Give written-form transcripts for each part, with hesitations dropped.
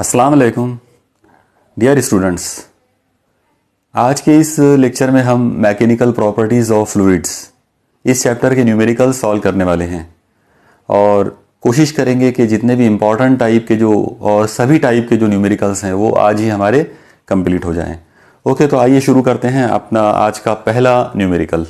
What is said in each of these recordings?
अस्सलाम वालेकुम dear students. आज के इस लेक्चर में हम मैकेनिकल प्रॉपर्टीज़ ऑफ फ्लूइड्स इस चैप्टर के न्यूमेरिकल सॉल्व करने वाले हैं और कोशिश करेंगे कि जितने भी इम्पॉर्टेंट टाइप के जो और सभी टाइप के जो न्यूमेरिकल्स हैं वो आज ही हमारे कंप्लीट हो जाएं। ओके, तो आइए शुरू करते हैं अपना आज का पहला न्यूमेरिकल।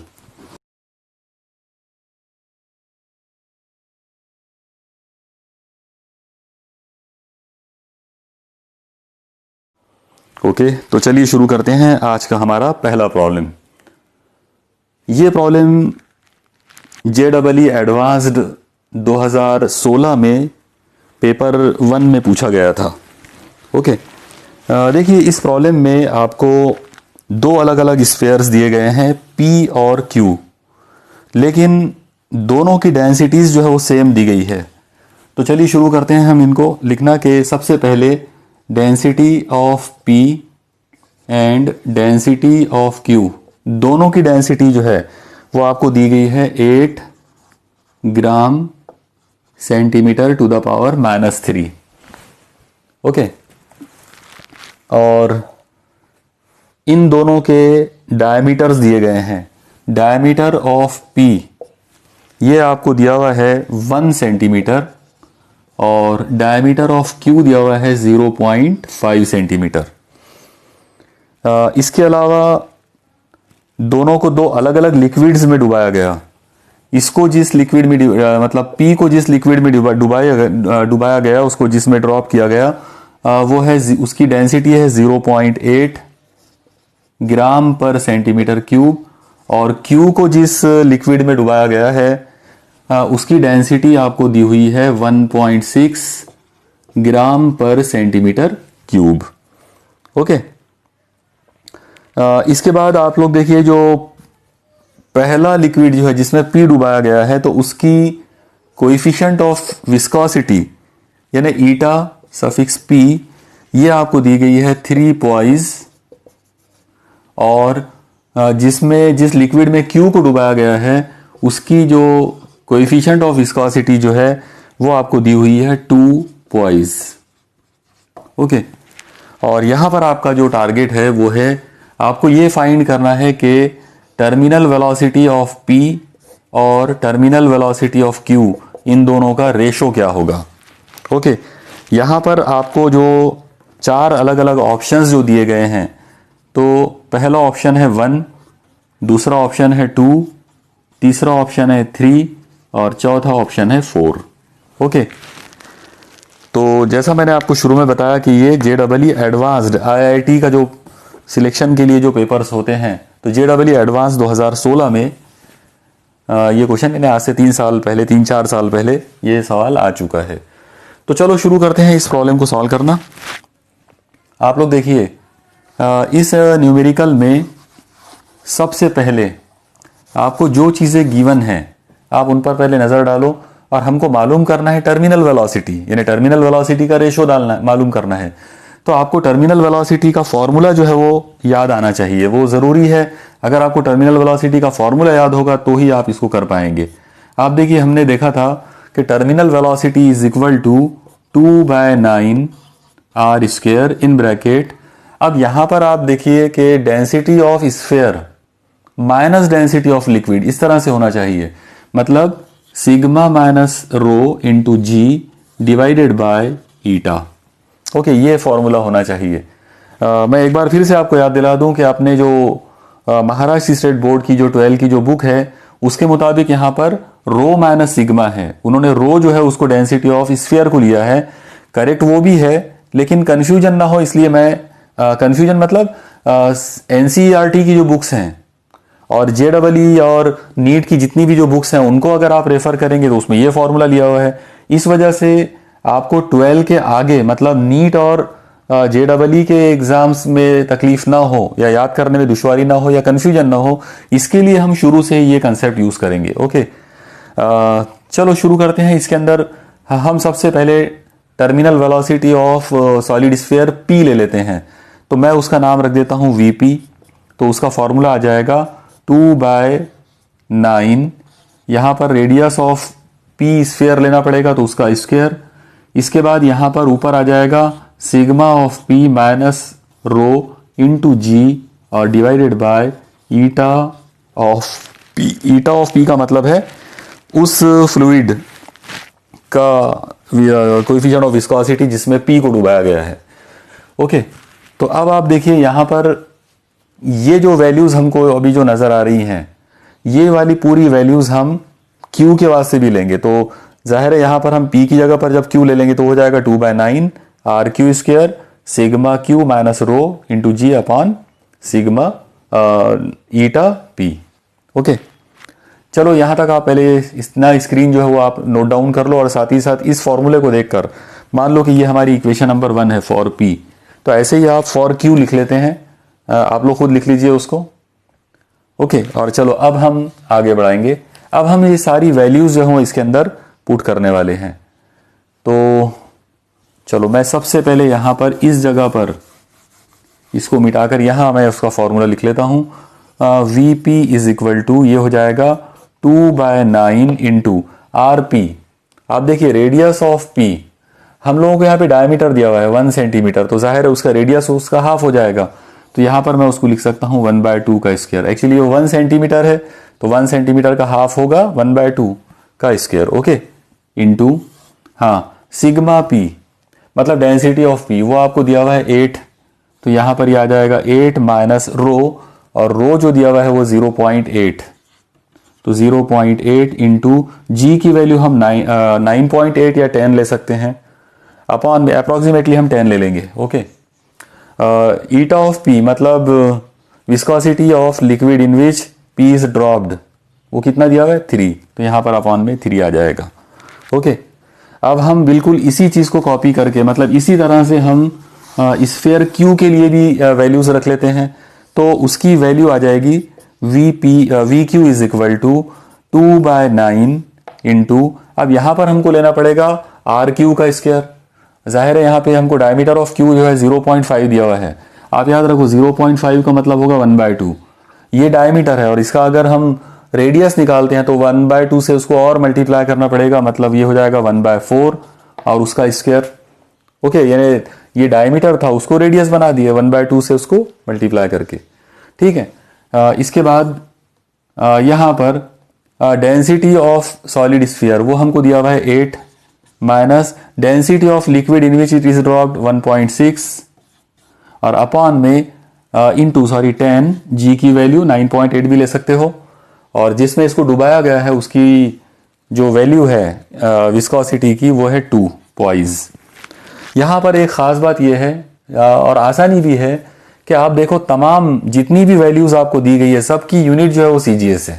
ओके, तो चलिए शुरू करते हैं आज का हमारा पहला प्रॉब्लम। ये प्रॉब्लम JEE एडवांस्ड 2016 में पेपर 1 में पूछा गया था। ओके, देखिए इस प्रॉब्लम में आपको दो अलग अलग स्फीयर्स दिए गए हैं P और Q, लेकिन दोनों की डेंसिटीज़ जो है वो सेम दी गई है। तो चलिए शुरू करते हैं हम इनको लिखना कि सबसे पहले density of P and density of Q, दोनों की डेंसिटी जो है वो आपको दी गई है 8 gram centimetre to the power -3। Okay, और इन दोनों के डायमीटर्स दिए गए हैं। डायमीटर ऑफ P ये आपको दिया हुआ है 1 सेंटीमीटर और डायमीटर ऑफ Q दिया हुआ है 0.5 सेंटीमीटर। इसके अलावा दोनों को दो अलग अलग लिक्विड्स में डुबाया गया। इसको जिस लिक्विड में मतलब P को जिस लिक्विड में डुबाया गया, उसको जिसमें ड्रॉप किया गया, वो है उसकी डेंसिटी है 0.8 ग्राम पर सेंटीमीटर क्यूब, और Q को जिस लिक्विड में डुबाया गया है उसकी डेंसिटी आपको दी हुई है 1.6 ग्राम पर सेंटीमीटर क्यूब। ओके, इसके बाद आप लोग देखिए जो पहला लिक्विड जो है जिसमें P डुबाया गया है, तो उसकी कोएफिशिएंट ऑफ विस्कोसिटी यानी ईटा सफिक्स P ये आपको दी गई है 3 पॉइज, और जिस लिक्विड में Q को डुबाया गया है उसकी जो कोएफिशिएंट ऑफ विस्कोसिटी जो है वो आपको दी हुई है 2 पॉइज। ओके, और यहां पर आपका जो टारगेट है वो है आपको ये फाइंड करना है कि टर्मिनल वेलोसिटी ऑफ P और टर्मिनल वेलोसिटी ऑफ Q इन दोनों का रेशो क्या होगा। ओके, यहाँ पर आपको जो चार अलग अलग ऑप्शंस जो दिए गए हैं, तो पहला ऑप्शन है 1, दूसरा ऑप्शन है 2, तीसरा ऑप्शन है 3 और चौथा ऑप्शन है 4। ओके, तो जैसा मैंने आपको शुरू में बताया कि ये JEE एडवांस्ड IIT का जो सिलेक्शन के लिए जो पेपर्स होते हैं, तो JEE एडवांस 2016 में ये क्वेश्चन मैंने आज से 3-4 साल पहले ये सवाल आ चुका है। तो चलो शुरू करते हैं इस प्रॉब्लम को सॉल्व करना। आप लोग देखिए इस न्यूमेरिकल में सबसे पहले आपको जो चीज़ें गिवन हैं आप उन पर पहले नज़र डालो, और हमको मालूम करना है टर्मिनल वेलोसिटी, यानी टर्मिनल वेलोसिटी का रेशो मालूम करना है। तो आपको टर्मिनल वेलोसिटी का फॉर्मूला जो है वो याद आना चाहिए, वो ज़रूरी है। अगर आपको टर्मिनल वेलोसिटी का फॉर्मूला याद होगा तो ही आप इसको कर पाएंगे। आप देखिए हमने देखा था कि terminal velocity is equal to 2/9 r² in bracket. अब यहाँ पर आप देखिए कि density of sphere minus density of liquid इस तरह से होना चाहिए, मतलब sigma minus rho into G divided by eta. Okay, ये फॉर्मूला होना चाहिए। मैं एक बार फिर से आपको याद दिला दूं कि आपने जो महाराष्ट्र स्टेट बोर्ड की जो 12 की जो बुक है उसके मुताबिक यहाँ पर रो माइनस सिग्मा है। उन्होंने रो जो है उसको डेंसिटी ऑफ स्फीयर को लिया है। करेक्ट वो भी है, लेकिन कंफ्यूजन ना हो इसलिए मैं कंफ्यूजन मतलब NCERT की जो बुक्स हैं और JEE और नीट की जितनी भी जो बुक्स हैं उनको अगर आप रेफर करेंगे तो उसमें ये फॉर्मूला लिया हुआ है। इस वजह से आपको 12 के आगे मतलब नीट और JEE के एग्जाम्स में तकलीफ ना हो या याद करने में दुश्वारी ना हो या कंफ्यूजन ना हो, इसके लिए हम शुरू से ही ये कंसेप्ट यूज करेंगे। ओके, चलो शुरू करते हैं। इसके अंदर हम सबसे पहले terminal velocity of solid sphere P ले लेते हैं, तो मैं उसका नाम रख देता हूं VP। तो उसका फॉर्मूला आ जाएगा 2/9। यहाँ पर रेडियस ऑफ P स्फीयर लेना पड़ेगा तो उसका स्क्वायर। इसके बाद यहाँ पर ऊपर आ जाएगा sigma of P minus rho into G और divided by eta of P. Eta of P का मतलब है उस फ्लूइड का कोएफिशिएंट ऑफ विस्कोसिटी जिसमें पी को डुबाया गया है। ओके, तो अब आप देखिए यहां पर ये जो वैल्यूज हमको अभी जो नजर आ रही हैं, ये वाली पूरी वैल्यूज हम Q के वास्ते भी लेंगे। तो जाहिर है यहां पर हम P की जगह पर जब Q ले लेंगे तो हो जाएगा 2/9 RQ square sigma Q minus rho into G upon sigma eta P। Okay, चलो यहां तक आप पहले इतना स्क्रीन जो है वो आप नोट डाउन कर लो और साथ ही साथ इस फॉर्मूले को देखकर मान लो कि ये हमारी इक्वेशन नंबर 1 है फॉर P। तो ऐसे ही आप फॉर Q लिख लेते हैं, आप लोग खुद लिख लीजिए उसको। ओके, और चलो अब हम आगे बढ़ाएंगे। अब हम ये सारी वैल्यूज जो हैं इसके अंदर पुट करने वाले हैं। तो चलो मैं सबसे पहले यहां पर इस जगह पर इसको मिटाकर यहां मैं उसका फॉर्मूला लिख लेता हूं। Vp इज इक्वल टू ये हो जाएगा 2/9 इंटू RP। आप देखिए रेडियस ऑफ P, हम लोगों को यहाँ पे डायमीटर दिया हुआ है 1 सेंटीमीटर, तो जाहिर है उसका रेडियस उसका हाफ हो जाएगा। तो यहां पर मैं उसको लिख सकता हूं 1/2 का स्क्वायर। एक्चुअली वो 1 सेंटीमीटर है तो 1 सेंटीमीटर का हाफ होगा 1/2 का square. Okay, into sigma P मतलब डेंसिटी ऑफ P वो आपको दिया हुआ है 8, तो यहां पर ये आ जाएगा 8 माइनस रो, और रो जो दिया हुआ है वो 0.8, तो 0.8 इंटू जी की वैल्यू हम 9.8 या 10 ले सकते हैं, अपॉन में अप्रोक्सीमेटली हम 10 ले लेंगे। ओके, ईटा ऑफ P मतलब viscosity of liquid in which P is dropped, वो कितना दिया हुआ है 3, तो यहां पर अपॉन में 3 आ जाएगा। ओके, अब हम बिल्कुल इसी चीज को कॉपी करके मतलब इसी तरह से हम स्फीयर Q के लिए भी वैल्यूज रख लेते हैं। तो उसकी वैल्यू आ जाएगी VQ is equal to 2/9 into, अब यहां पर हमको लेना पड़ेगा RQ का स्क्वायर। जाहिर है यहाँ पे हमको डायमीटर ऑफ Q जो है 0.5 दिया हुआ है। आप याद रखो 0.5 का मतलब होगा 1/2, ये डायमीटर है, और इसका अगर हम रेडियस निकालते हैं तो 1/2 से उसको और मल्टीप्लाई करना पड़ेगा, मतलब ये हो जाएगा 1/4 और उसका स्क्वायर। ओके, यानी ये डायमीटर था उसको रेडियस बना दिया 1/2 से उसको मल्टीप्लाई करके। ठीक है, इसके बाद यहां पर डेंसिटी ऑफ सॉलिड स्फीयर वो हमको दिया हुआ है 8 minus density of liquid in which it is dropped 1.6 और अपॉन में इनटू 10 जी की वैल्यू 9.8 भी ले सकते हो, और जिसमें इसको डुबाया गया है उसकी जो वैल्यू है विस्कोसिटी की वो है 2 पॉइज। यहां पर एक खास बात यह है और आसानी भी है कि आप देखो तमाम जितनी भी वैल्यूज आपको दी गई है सबकी यूनिट जो है वो CGS है।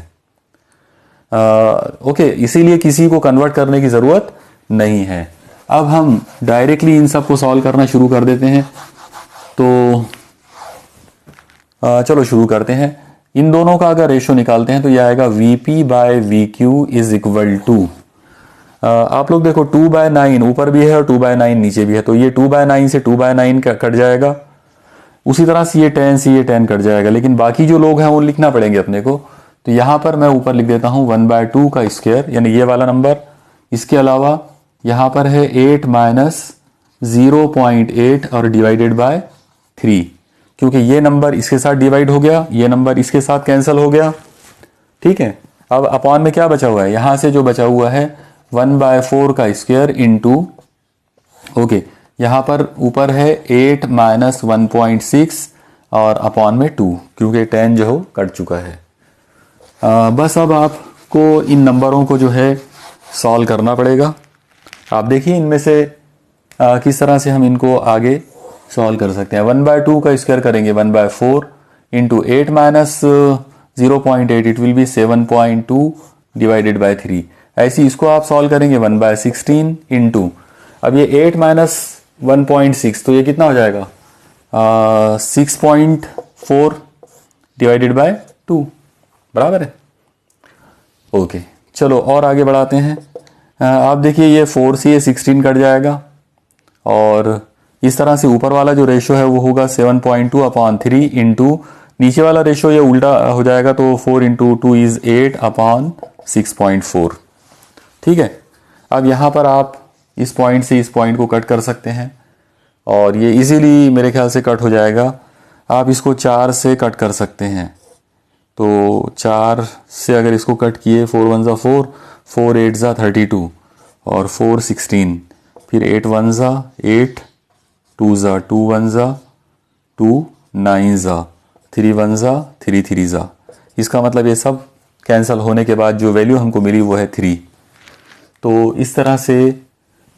ओके, इसीलिए किसी को कन्वर्ट करने की जरूरत नहीं है। अब हम डायरेक्टली इन सब को सॉल्व करना शुरू कर देते हैं। तो चलो शुरू करते हैं। इन दोनों का अगर रेशो निकालते हैं तो यह आएगा VP/VQ इज इक्वल टू, आप लोग देखो 2/9 ऊपर भी है और 2/9 नीचे भी है, तो ये 2/9 से 2/9 कट जाएगा, उसी तरह से ये 10 से ये 10 कट जाएगा, लेकिन बाकी जो लोग हैं वो लिखना पड़ेंगे अपने को। तो यहां पर मैं ऊपर लिख देता हूं 1/2 का स्क्वायर यानी ये वाला नंबर। इसके अलावा यहां पर है 8 माइनस 0.8 और डिवाइडेड बाय 3, क्योंकि ये नंबर इसके साथ डिवाइड हो गया, ये नंबर इसके साथ कैंसिल हो गया। ठीक है, अब अपॉन में क्या बचा हुआ है, यहां से जो बचा हुआ है 1/4 का स्क्वायर इंटू, ओके यहां पर ऊपर है 8 माइनस 1.6 और अपॉन में 2, क्योंकि 10 जो है कट चुका है। बस अब आपको इन नंबरों को जो है सॉल्व करना पड़ेगा। आप देखिए इनमें से किस तरह से हम इनको आगे सॉल्व कर सकते हैं। 1/2 का स्क्वायर करेंगे 1/4 into 8 minus 0.8 it will B 7.2 divided by 3। ऐसी इसको आप सॉल्व करेंगे 1/16 इंटू, अब ये 8 माइनस 1.6 तो ये कितना हो जाएगा 6.4 डिवाइडेड बाय 2 बराबर है। ओके, चलो और आगे बढ़ाते हैं। आप देखिए ये 4 से ये 16 कट जाएगा, और इस तरह से ऊपर वाला जो रेशो है वो होगा 7.2 अपॉन 3 इंटू नीचे वाला रेशो ये उल्टा हो जाएगा, तो 4 इंटू 2 इज 8 अपॉन 6.4। ठीक है, अब यहां पर आप इस पॉइंट से इस पॉइंट को कट कर सकते हैं, और ये इजीली मेरे ख्याल से कट हो जाएगा। आप इसको 4 से कट कर सकते हैं। तो 4 से अगर इसको कट किए, 4 1 ज़ा 4, 4 8 ज़ा 32 और 4 16, फिर 8 1 ज़ा 8, 2 ज़ा 2 1 ज़ा 2, 9 ज़ा 3 1 ज़ा 3 3 ज़ा। इसका मतलब ये सब कैंसिल होने के बाद जो वैल्यू हमको मिली वो है 3। तो इस तरह से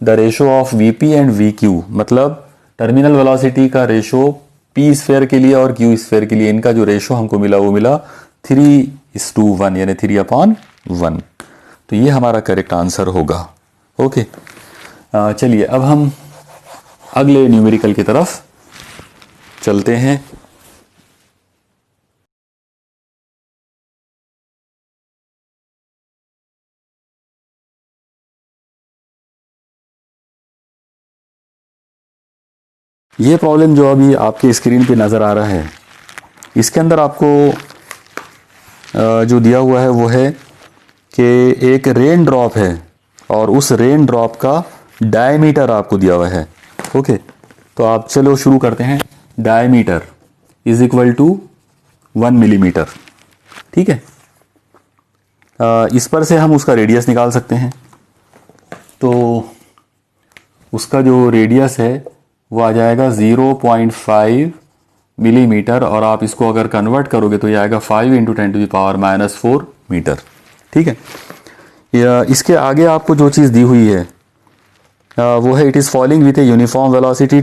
the ratio of V P and we Q, मतलब टर्मिनल वेलोसिटी का रेशो पी स्फेयर के लिए और क्यू स्फेयर के लिए, इनका जो रेशो हमको मिला वो मिला 3:1 यानी 3/1। तो ये हमारा करेक्ट आंसर होगा। ओके, चलिए अब हम अगले न्यूमेरिकल की तरफ चलते हैं। ये प्रॉब्लम जो अभी आपके स्क्रीन पे नज़र आ रहा है, इसके अंदर आपको जो दिया हुआ है वो है कि एक रेन ड्रॉप है और उस रेन ड्रॉप का डायमीटर आपको दिया हुआ है। ओके, तो आप चलो शुरू करते हैं। Diameter is equal to 1 millimetre. ठीक है, इस पर से हम उसका रेडियस निकाल सकते हैं। तो उसका जो रेडियस है वो आ जाएगा 0.5 मिलीमीटर, और आप इसको अगर कन्वर्ट करोगे तो ये आएगा 5 × 10⁻⁴ मीटर। ठीक है, इसके आगे आपको जो चीज़ दी हुई है वो है it is falling with a uniform velocity.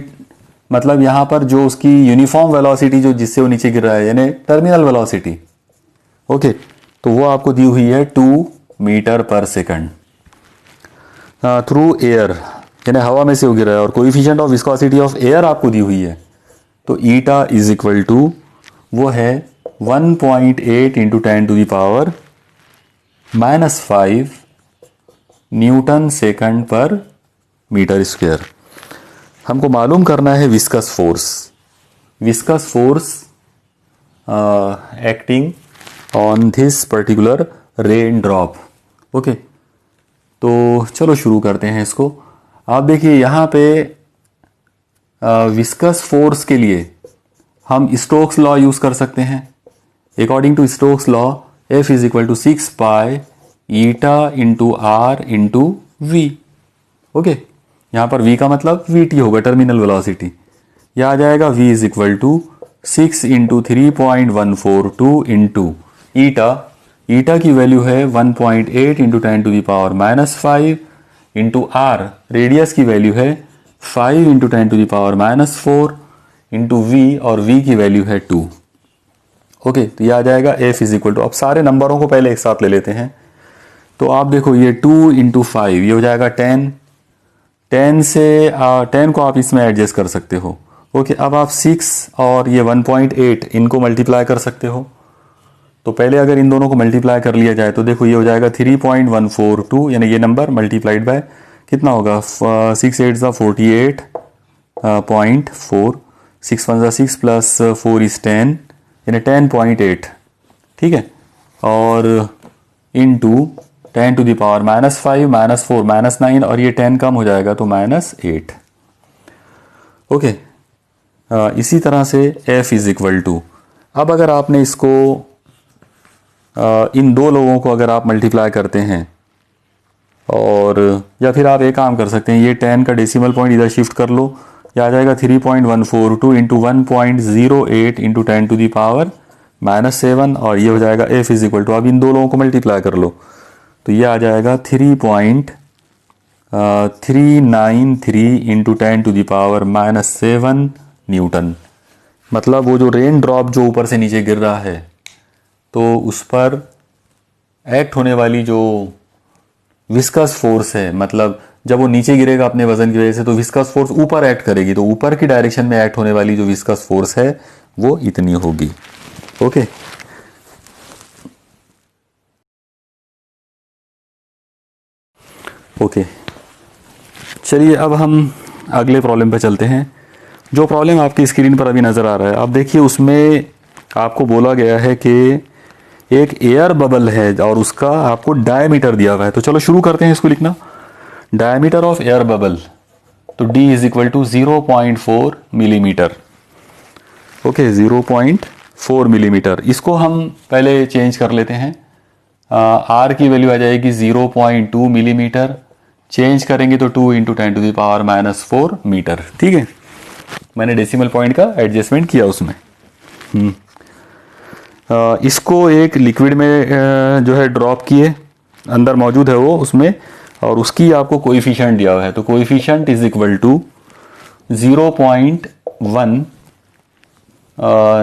मतलब यहाँ पर जो उसकी यूनिफॉर्म वेलोसिटी जो जिससे वो नीचे गिर रहा है यानी टर्मिनल वेलोसिटी, ओके, तो वो आपको दी हुई है 2 मीटर पर सेकंड थ्रू एयर, यानी हवा में से वो गिर रहा है। और coefficient of viscosity of air आपको दी हुई है, तो ईटा इज इक्वल टू वो है 1.8 × 10⁻⁵ Newton second per metre square. हमको मालूम करना है viscous force acting on this particular rain drop. Okay, तो चलो शुरू करते हैं इसको। आप देखिए यहाँ पे विस्कस फोर्स के लिए हम स्टोक्स लॉ यूज कर सकते हैं। According to Stokes law F is equal to 6 pi eta into R into V. Okay, यहाँ पर v का मतलब vt होगा, टर्मिनल वेलोसिटी। यह आ जाएगा v is equal to 6 × 3.142 into eta की वैल्यू है 1.8 × 10⁻⁵ इंटू आर, रेडियस की वैल्यू है 5 × 10⁻⁴ इंटू वी, और v की वैल्यू है 2। ओके, तो ये आ जाएगा F इज इक्वल टू, अब सारे नंबरों को पहले एक साथ ले लेते हैं। तो आप देखो ये 2 × 5 ये हो जाएगा 10 से 10 को आप इसमें एडजस्ट कर सकते हो। ओके, अब आप 6 और ये 1.8 इनको मल्टीप्लाई कर सकते हो। तो पहले अगर इन दोनों को मल्टीप्लाई कर लिया जाए तो देखो ये हो जाएगा 3.142, यानी ये नंबर मल्टीप्लाइड बाय कितना होगा 6 8 ज़ा 48.4, 6 1 ज़ा 6 प्लस 4 इज 10 यानी 10.8। ठीक है, और इंटू 10⁻⁻⁵ -4 -9, और ये 10 कम हो जाएगा तो -8। ओके, इसी तरह से F इज इक्वल टू, अब अगर आपने इसको इन दो लोगों को अगर आप मल्टीप्लाई करते हैं, और या फिर आप एक काम कर सकते हैं, ये 10 का डेसिमल पॉइंट इधर शिफ्ट कर लो, यह आ जाएगा 3.142 इंटू 1.08 इंटू 10⁻⁻⁷, और ये हो जाएगा F इज इक्वल टू, अब इन दो लोगों को मल्टीप्लाई कर लो तो ये आ जाएगा 3.393 इंटू 10⁻⁷ न्यूटन। मतलब वो जो रेन ड्रॉप जो ऊपर से नीचे गिर रहा है तो उस पर एक्ट होने वाली जो विस्कस फोर्स है, मतलब जब वो नीचे गिरेगा अपने वजन की वजह से तो विस्कस फोर्स ऊपर एक्ट करेगी, तो ऊपर की डायरेक्शन में एक्ट होने वाली जो विस्कस फोर्स है वो इतनी होगी। ओके, ओके, चलिए अब हम अगले प्रॉब्लम पे चलते हैं। जो प्रॉब्लम आपकी स्क्रीन पर अभी नज़र आ रहा है, आप देखिए उसमें आपको बोला गया है कि एक एयर बबल है और उसका आपको डायमीटर दिया हुआ है। तो चलो शुरू करते हैं इसको लिखना। डायमीटर ऑफ एयर बबल, तो d is equal to 0.4 millimetre. Okay, 0.4 millimetre. इसको हम पहले चेंज कर लेते हैं। r की वैल्यू आ जाएगी 0.2 मिलीमीटर, चेंज करेंगे तो 2 इंटू 10⁻⁻4 मीटर। ठीक है, मैंने डेसिमल पॉइंट का एडजस्टमेंट किया उसमें। इसको एक लिक्विड में जो है ड्रॉप किए, अंदर मौजूद है वो उसमें, और उसकी आपको कोएफिशिएंट दिया हुआ है। तो coefficient is equal to 0.1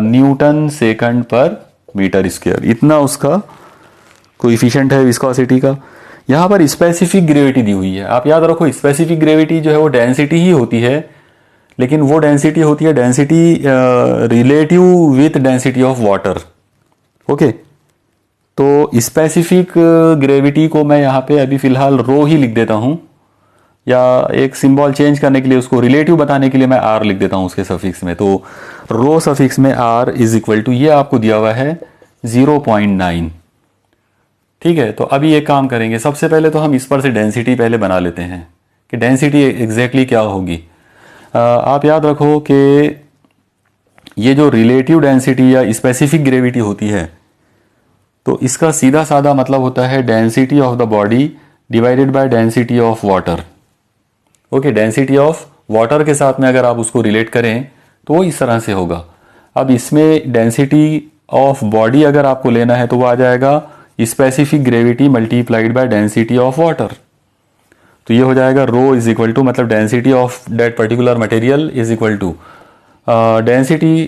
newton second per metre square, इतना उसका कोएफिशिएंट है विस्कोसिटी का। यहाँ पर स्पेसिफिक ग्रेविटी दी हुई है। आप याद रखो, स्पेसिफिक ग्रेविटी जो है वो डेंसिटी ही होती है, लेकिन वो डेंसिटी होती है density relative with density of water. Okay, तो स्पेसिफिक ग्रेविटी को मैं यहाँ पे अभी फिलहाल रो ही लिख देता हूँ, या एक सिंबल चेंज करने के लिए उसको रिलेटिव बताने के लिए मैं आर लिख देता हूँ उसके सफिक्स में। तो रो सफिक्स में आर इज इक्वल टू, ये आपको दिया हुआ है 0.9। ठीक है, तो अभी एक काम करेंगे, सबसे पहले तो हम इस पर से डेंसिटी पहले बना लेते हैं कि डेंसिटी एग्जैक्टली क्या होगी। आप याद रखो कि ये जो रिलेटिव डेंसिटी या स्पेसिफिक ग्रेविटी होती है, तो इसका सीधा साधा मतलब होता है density of the body divided by density of water. Okay, density of water के साथ में अगर आप उसको रिलेट करें तो वो इस तरह से होगा। अब इसमें डेंसिटी ऑफ बॉडी अगर आपको लेना है तो वो आ जाएगा specific gravity multiplied by density of water. तो ये हो जाएगा रो इज इक्वल टू, मतलब density of that particular material is equal to density,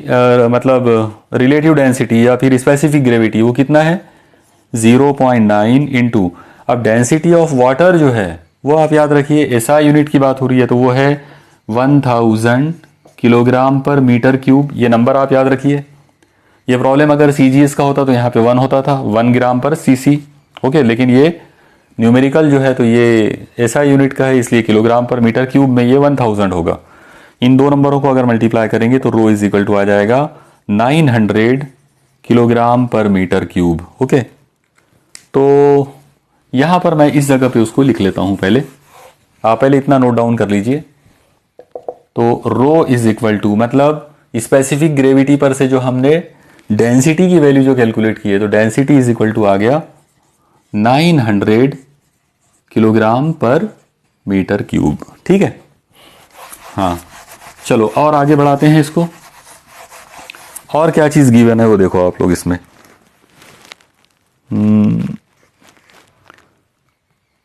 मतलब रिलेटिव डेंसिटी या फिर स्पेसिफिक ग्रेविटी, वो कितना है 0.9 इंटू, अब डेंसिटी ऑफ वाटर जो है वो आप याद रखिए एसआई यूनिट की बात हो रही है, तो वो है 1000 किलोग्राम पर मीटर क्यूब। ये नंबर आप याद रखिए। ये प्रॉब्लम अगर सीजीएस का होता तो यहाँ पे 1 होता था, 1 ग्राम पर सीसी। ओके, लेकिन ये न्यूमेरिकल जो है तो ये एसआई यूनिट का है, इसलिए किलोग्राम पर मीटर क्यूब में ये 1000 होगा। इन दो नंबरों को अगर मल्टीप्लाई करेंगे तो रो इज इक्वल टू आ जाएगा 900 किलोग्राम पर मीटर क्यूब। ओके, तो यहां पर मैं इस जगह पे उसको लिख लेता हूं। पहले आप पहले इतना नोट डाउन कर लीजिए। तो रो इज इक्वल टू, मतलब स्पेसिफिक ग्रेविटी पर से जो हमने डेंसिटी की वैल्यू जो कैलकुलेट की है, तो डेंसिटी इज इक्वल टू आ गया 900 किलोग्राम पर मीटर क्यूब। ठीक है, हाँ चलो और आगे बढ़ाते हैं इसको। और क्या चीज गिवन है वो देखो आप लोग इसमें।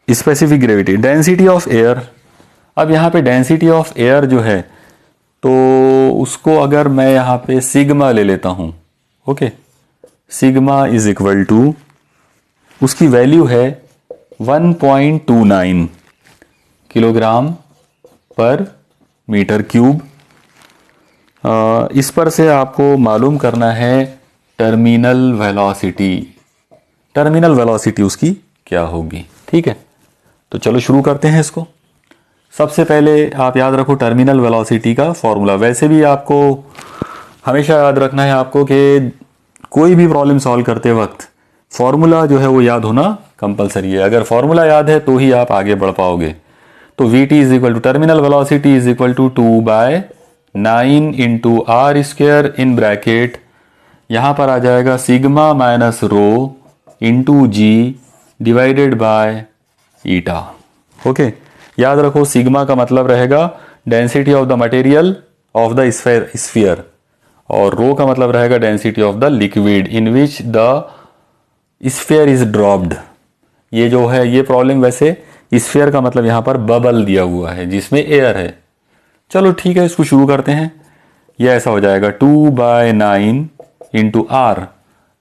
Specific gravity, density of air. अब यहां पे डेंसिटी ऑफ एयर जो है तो उसको अगर मैं यहां पे सिग्मा ले लेता हूं। Okay, sigma is equal to, उसकी वैल्यू है 1.29 किलोग्राम पर मीटर क्यूब। इस पर से आपको मालूम करना है टर्मिनल वेलोसिटी। टर्मिनल वेलोसिटी उसकी क्या होगी। ठीक है, तो चलो शुरू करते हैं इसको। सबसे पहले आप याद रखो टर्मिनल वेलोसिटी का फॉर्मूला। वैसे भी आपको हमेशा याद रखना है आपको कि कोई भी प्रॉब्लम सॉल्व करते वक्त फॉर्मूला जो है वो याद होना कंपलसरी है। अगर फॉर्मूला याद है तो ही आप आगे बढ़ पाओगे। तो V T is equal to, terminal velocity is equal to 2/9 into R square in bracket, यहां पर आ जाएगा sigma minus rho into G divided by eta. Okay, याद रखो सिग्मा का मतलब रहेगा density of the material of the sphere, और रो का मतलब रहेगा density of the liquid in which the sphere is dropped. ये जो है ये प्रॉब्लम, वैसे स्फीयर का मतलब यहां पर बबल दिया हुआ है जिसमें एयर है। चलो ठीक है, इसको शुरू करते हैं। ये ऐसा हो जाएगा 2/9 into R,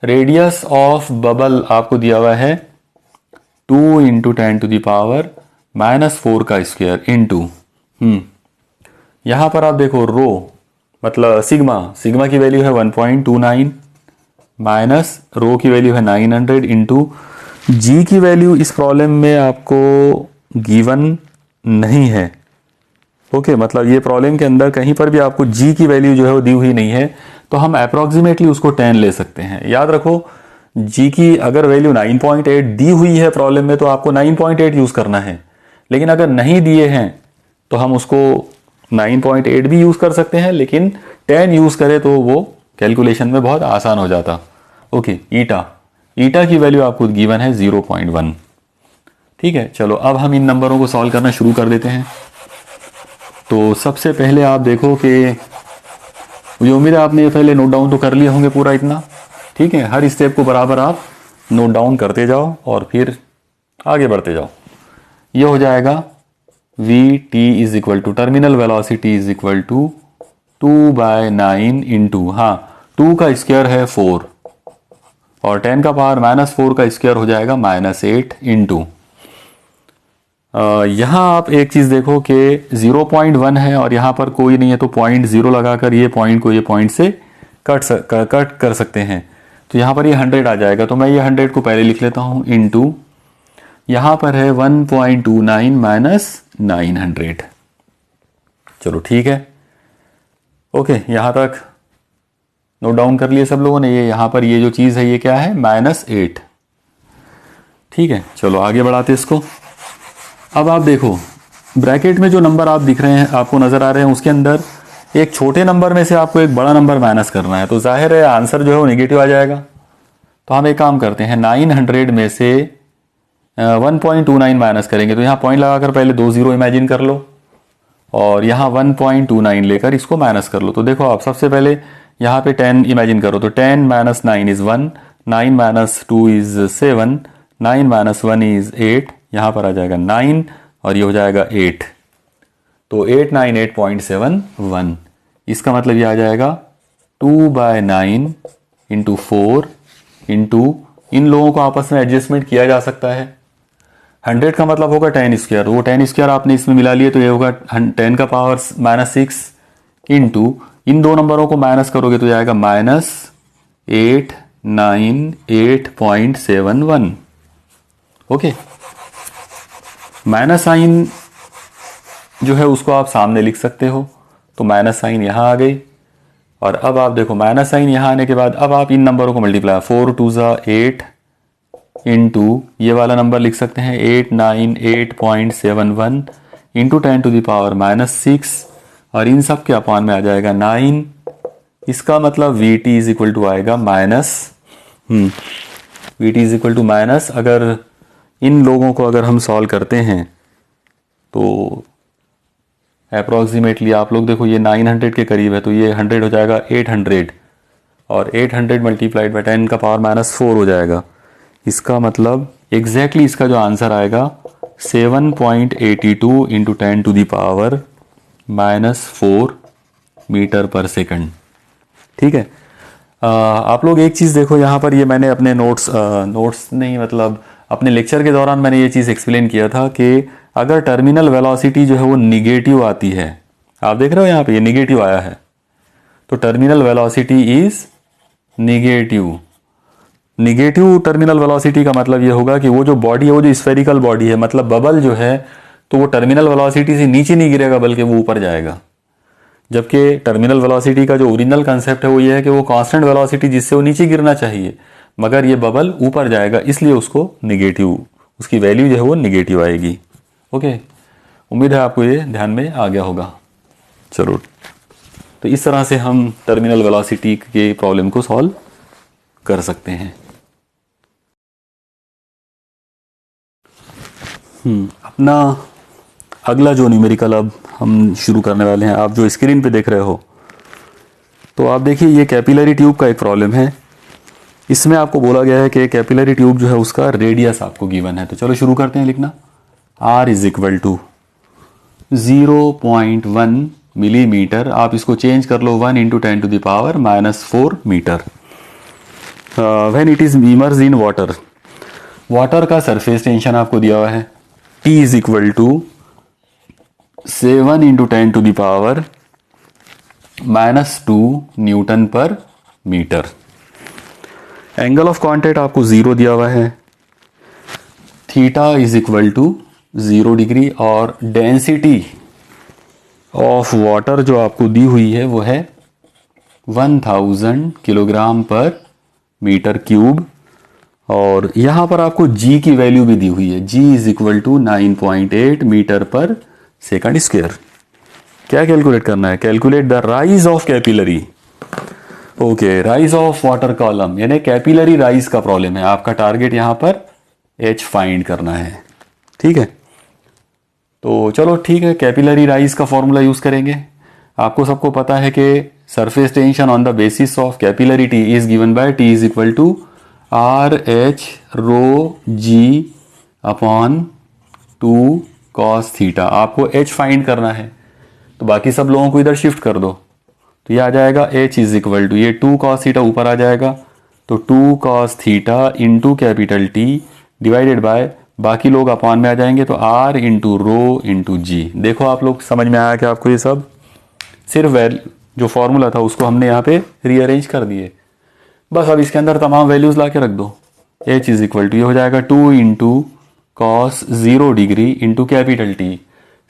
radius of bubble आपको दिया हुआ है 2 इंटू 10⁻⁻4 का स्क्वायर इंटू यहां पर आप देखो रो मतलब सिग्मा की वैल्यू है 1.29 माइनस रो की वैल्यू है 900 इंटू जी की वैल्यू इस प्रॉब्लम में आपको गिवन नहीं है। ओके, मतलब ये प्रॉब्लम के अंदर कहीं पर भी आपको जी की वैल्यू जो है वो दी हुई नहीं है, तो हम अप्रोक्सीमेटली उसको 10 ले सकते हैं। याद रखो जी की अगर वैल्यू 9.8 दी हुई है प्रॉब्लम में तो आपको 9.8 यूज करना है, लेकिन अगर नहीं दिए हैं तो हम उसको 9.8 भी यूज़ कर सकते हैं, लेकिन 10 यूज़ करें तो वो कैलकुलेशन में बहुत आसान हो जाता। ओके, ईटा की वैल्यू आपको गिवन है 0.1। ठीक है, चलो अब हम इन नंबरों को सॉल्व करना शुरू कर देते हैं। तो सबसे पहले आप देखो कि मुझे उम्मीद है आपने पहले नोट डाउन तो कर लिए होंगे पूरा इतना। ठीक है, हर स्टेप को बराबर आप नोट डाउन करते जाओ और फिर आगे बढ़ते जाओ। ये हो जाएगा V T is equal to terminal velocity is equal to 2/9 into, हाँ 2 का स्क्वायर है 4 और 10 का पावर -4 का स्क्वायर हो जाएगा -8 इंटू, यहाँ आप एक चीज़ देखो कि 0.1 है और यहाँ पर कोई नहीं है, तो 0.0 लगाकर ये पॉइंट को ये पॉइंट से कट कर सकते हैं। तो यहाँ पर ये 100 आ जाएगा, तो मैं ये 100 को पहले लिख लेता हूँ इंटू, यहाँ पर है 1.29 माइनस 900। चलो ठीक है, ओके, यहाँ तक नोट डाउन कर लिए सब लोगों ने। ये यहाँ पर ये जो चीज़ है ये क्या है, -8। ठीक है, चलो आगे बढ़ाते इसको। अब आप देखो ब्रैकेट में जो नंबर आप दिख रहे हैं, आपको नज़र आ रहे हैं, उसके अंदर एक छोटे नंबर में से आपको एक बड़ा नंबर माइनस करना है, तो जाहिर है आंसर जो है वो नेगेटिव आ जाएगा। तो हम एक काम करते हैं, 900 में से 1.29 माइनस करेंगे, तो यहाँ पॉइंट लगाकर पहले 2 0 इमेजिन कर लो और यहाँ 1.29 लेकर इसको माइनस कर लो। तो देखो आप सबसे पहले यहाँ पे 10 इमेजिन करो, तो 10 - 9 इज़ 1, 9 - 2 इज़ 7, 9 - 1 इज़ 8, यहाँ पर आ जाएगा 9 और ये हो जाएगा 8, तो 898.71। इसका मतलब ये आ जाएगा 2/9 इंटू 4 इंटू, इन लोगों को आपस में एडजस्टमेंट किया जा सकता है। 100 का मतलब होगा 10 स्क्वायर, वो 10 स्क्वायर आपने इसमें मिला लिए तो ये होगा 10 का पावर -6 इंटू, इन दो नंबरों को माइनस करोगे तो जाएगा -898.71। ओके, माइनस साइन जो है उसको आप सामने लिख सकते हो, तो माइनस साइन यहाँ आ गई। और अब आप देखो माइनस साइन यहाँ आने के बाद अब आप इन नंबरों को मल्टीप्लाई, 4 2 8 इंटू ये वाला नंबर लिख सकते हैं 898.71 इंटू 10⁻⁻6 और इन सब के अपान में आ जाएगा 9। इसका मतलब V T is equal to आएगा V T is equal to minus, अगर इन लोगों को अगर हम सॉल्व करते हैं तो अप्रॉक्सीमेटली आप लोग देखो ये 900 के करीब है, तो ये 100 हो जाएगा 800 और 800 मल्टीप्लाइड बाई 10 का पावर -4 हो जाएगा। इसका मतलब एग्जैक्टली इसका जो आंसर आएगा 7.82 इंटू 10⁻⁻4 मीटर पर सेकंड। ठीक है, आप लोग एक चीज़ देखो यहाँ पर, ये मैंने अपने नोट्स नहीं मतलब अपने लेक्चर के दौरान मैंने ये चीज़ एक्सप्लेन किया था कि अगर टर्मिनल वेलोसिटी जो है वो निगेटिव आती है, आप देख रहे हो यहाँ पे ये निगेटिव आया है, तो terminal velocity is negative. Negative terminal velocity का मतलब ये होगा कि वो जो बॉडी है, वो जो स्फेरिकल बॉडी है, मतलब बबल जो है, तो वो टर्मिनल वेलोसिटी से नीचे नहीं गिरेगा बल्कि वो ऊपर जाएगा। जबकि टर्मिनल वेलोसिटी का जो ओरिजिनल कंसेप्ट है वो ये है कि वो कांस्टेंट वेलोसिटी जिससे वो नीचे गिरना चाहिए, मगर ये बबल ऊपर जाएगा, इसलिए उसको निगेटिव, उसकी वैल्यू जो है वो निगेटिव आएगी। ओके, उम्मीद है आपको ये ध्यान में आ गया होगा। चलो, तो इस तरह से हम टर्मिनल वेलोसिटी के प्रॉब्लम को सॉल्व कर सकते हैं। अपना अगला जो न्यूमेरिकल अब हम शुरू करने वाले हैं, आप जो स्क्रीन पे देख रहे हो, तो आप देखिए ये कैपिलरी ट्यूब का एक प्रॉब्लम है। इसमें आपको बोला गया है कि कैपिलरी ट्यूब जो है उसका रेडियस आपको गिवन है। तो चलो शुरू करते हैं लिखना। R is equal to 0.1 millimetre, आप इसको चेंज कर लो 1 into 10⁻⁻4 metre. When it is immerse in water, water का सरफेस टेंशन आपको दिया हुआ है T is equal to 7 into 10⁻⁻2 newton per metre. Angle of contact आपको 0 दिया हुआ है, theta is equal to 0 degree, और डेंसिटी ऑफ वाटर जो आपको दी हुई है वो है 1000 किलोग्राम पर मीटर क्यूब। और यहाँ पर आपको G की वैल्यू भी दी हुई है, G is equal to 9.8 metre पर सेकंड स्क्वायर। क्या कैलकुलेट करना है? Calculate the rise of capillary. Okay, rise of water column, यानी कैपिलरी राइज का प्रॉब्लम है आपका। टारगेट यहां पर एच फाइंड करना है। ठीक है, तो चलो ठीक है, कैपिलरी राइज का फॉर्मूला यूज करेंगे। आपको सबको पता है कि surface tension on the basis of capillarity is given by T is equal to R H rho G upon 2 cos theta. आपको h फाइंड करना है, तो बाकी सब लोगों को इधर शिफ्ट कर दो, तो ये आ जाएगा h इज इक्वल टू, ये 2 cos थीटा ऊपर आ जाएगा, तो 2 cos theta into capital T divided by, बाकी लोग अपॉन में आ जाएंगे, तो r इंटू रो इंटू जी। देखो आप लोग समझ में आया कि आपको ये सब सिर्फ जो फॉर्मूला था उसको हमने यहाँ पे रीअरेंज कर दिए। बस अब इसके अंदर तमाम वैल्यूज ला के रख दो। h इज इक्वल टू, ये हो जाएगा 2 into cos 0 degree into capital T।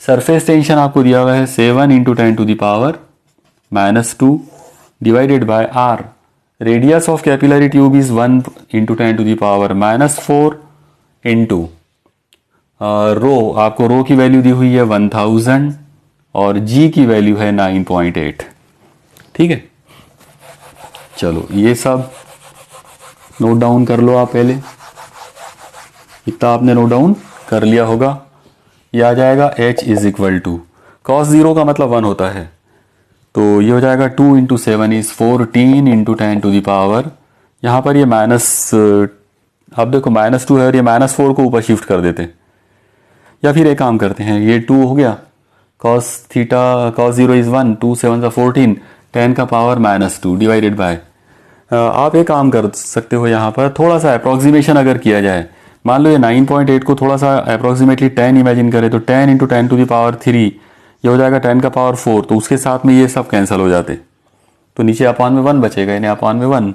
Surface tension आपको दिया हुआ है 7 into 10 to the power -2 divided by r। Radius of capillary tube is 1 into 10 to the power -4 into rho, आपको रो की value दी हुई है 1000 और जी की वैल्यू है 9.8। ठीक है, चलो ये सब नोट डाउन कर लो आप पहले। इतना आपने नोट डाउन कर लिया होगा। ये आ जाएगा h is equal to, cos 0 का मतलब 1 होता है, तो ये हो जाएगा 2 into 7 is 14 into 10 to the power, यहाँ पर ये आप देखो -2 है और ये -4 को ऊपर शिफ्ट कर देते, या फिर एक काम करते हैं, ये 2 हो गया, cos थीटा cos 0 इज 1, 2 7 14, 10 का पावर -2 डिवाइडेड बाय, आप एक काम कर सकते हो यहाँ पर थोड़ा सा अप्रोक्सीमेशन अगर किया जाए। मान लो ये 9.8 को थोड़ा सा अप्रोक्सीमेटली 10 इमेजिन करें, तो 10 इंटू 10 टू द पावर 3, ये हो जाएगा 10 का पावर 4, तो उसके साथ में ये सब कैंसिल हो जाते, तो नीचे अपॉन में 1 बचेगा, यानी अपॉन में 1।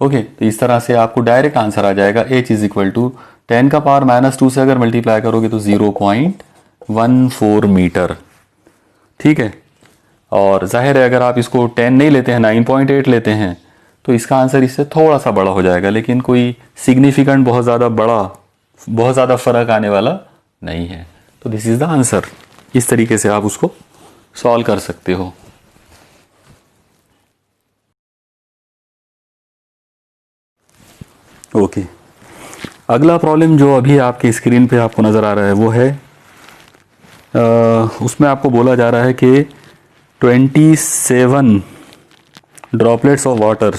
ओके, तो इस तरह से आपको डायरेक्ट आंसर आ जाएगा h इज इक्वल टू 10 का पावर -2 से अगर मल्टीप्लाई करोगे तो 0.14 मीटर। ठीक है, और जाहिर है अगर आप इसको 10 नहीं लेते हैं, 9.8 लेते हैं, तो इसका आंसर इससे थोड़ा सा बड़ा हो जाएगा, लेकिन कोई सिग्निफिकेंट बहुत ज़्यादा फर्क आने वाला नहीं है। तो दिस इज द आंसर। इस तरीके से आप उसको सॉल्व कर सकते हो। ओके, अगला प्रॉब्लम जो अभी आपकी स्क्रीन पे आपको नज़र आ रहा है वो है, उसमें आपको बोला जा रहा है कि 27 droplets of water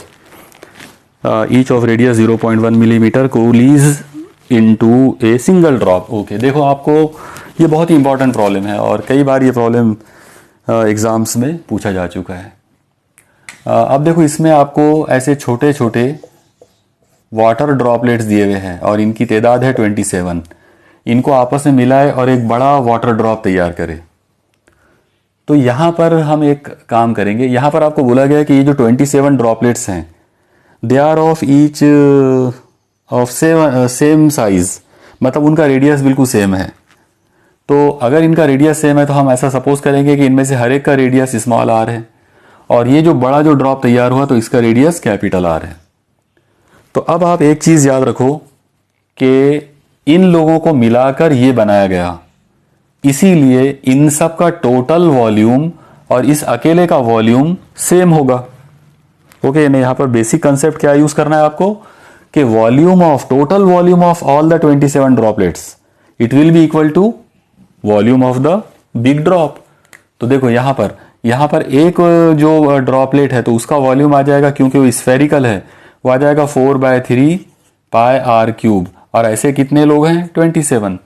each of radius 0.1 millimetre को लीज into a single drop. Okay, देखो आपको ये बहुत ही इंपॉर्टेंट प्रॉब्लम है और कई बार ये प्रॉब्लम एग्ज़ाम्स में पूछा जा चुका है। अब देखो इसमें आपको ऐसे छोटे छोटे वाटर ड्रॉपलेट्स दिए हुए हैं और इनकी तादाद है 27। इनको आपस में मिलाए और एक बड़ा वाटर ड्रॉप तैयार करे। तो यहाँ पर हम एक काम करेंगे, यहाँ पर आपको बोला गया है कि ये जो 27 ड्रॉपलेट्स हैं they are of each of same size, मतलब उनका रेडियस बिल्कुल सेम है। तो अगर इनका रेडियस सेम है तो हम ऐसा सपोज करेंगे कि इनमें से हर एक का रेडियस स्मॉल आर है और ये जो बड़ा जो ड्रॉप तैयार हुआ तो इसका रेडियस कैपिटल आर है। तो अब आप एक चीज याद रखो कि इन लोगों को मिलाकर ये बनाया गया, इसीलिए इन सब का टोटल वॉल्यूम और इस अकेले का वॉल्यूम सेम होगा। ओके, नहीं, यहां पर बेसिक कंसेप्ट क्या यूज करना है आपको कि volume of total volume of all the 27 droplets it will be equal to volume of the big drop. तो देखो यहां पर एक जो ड्रॉपलेट है तो उसका वॉल्यूम आ जाएगा, क्योंकि वो स्फेरिकल है, वो आ जाएगा 4/3 पाई आर क्यूब, और ऐसे कितने लोग हैं 27।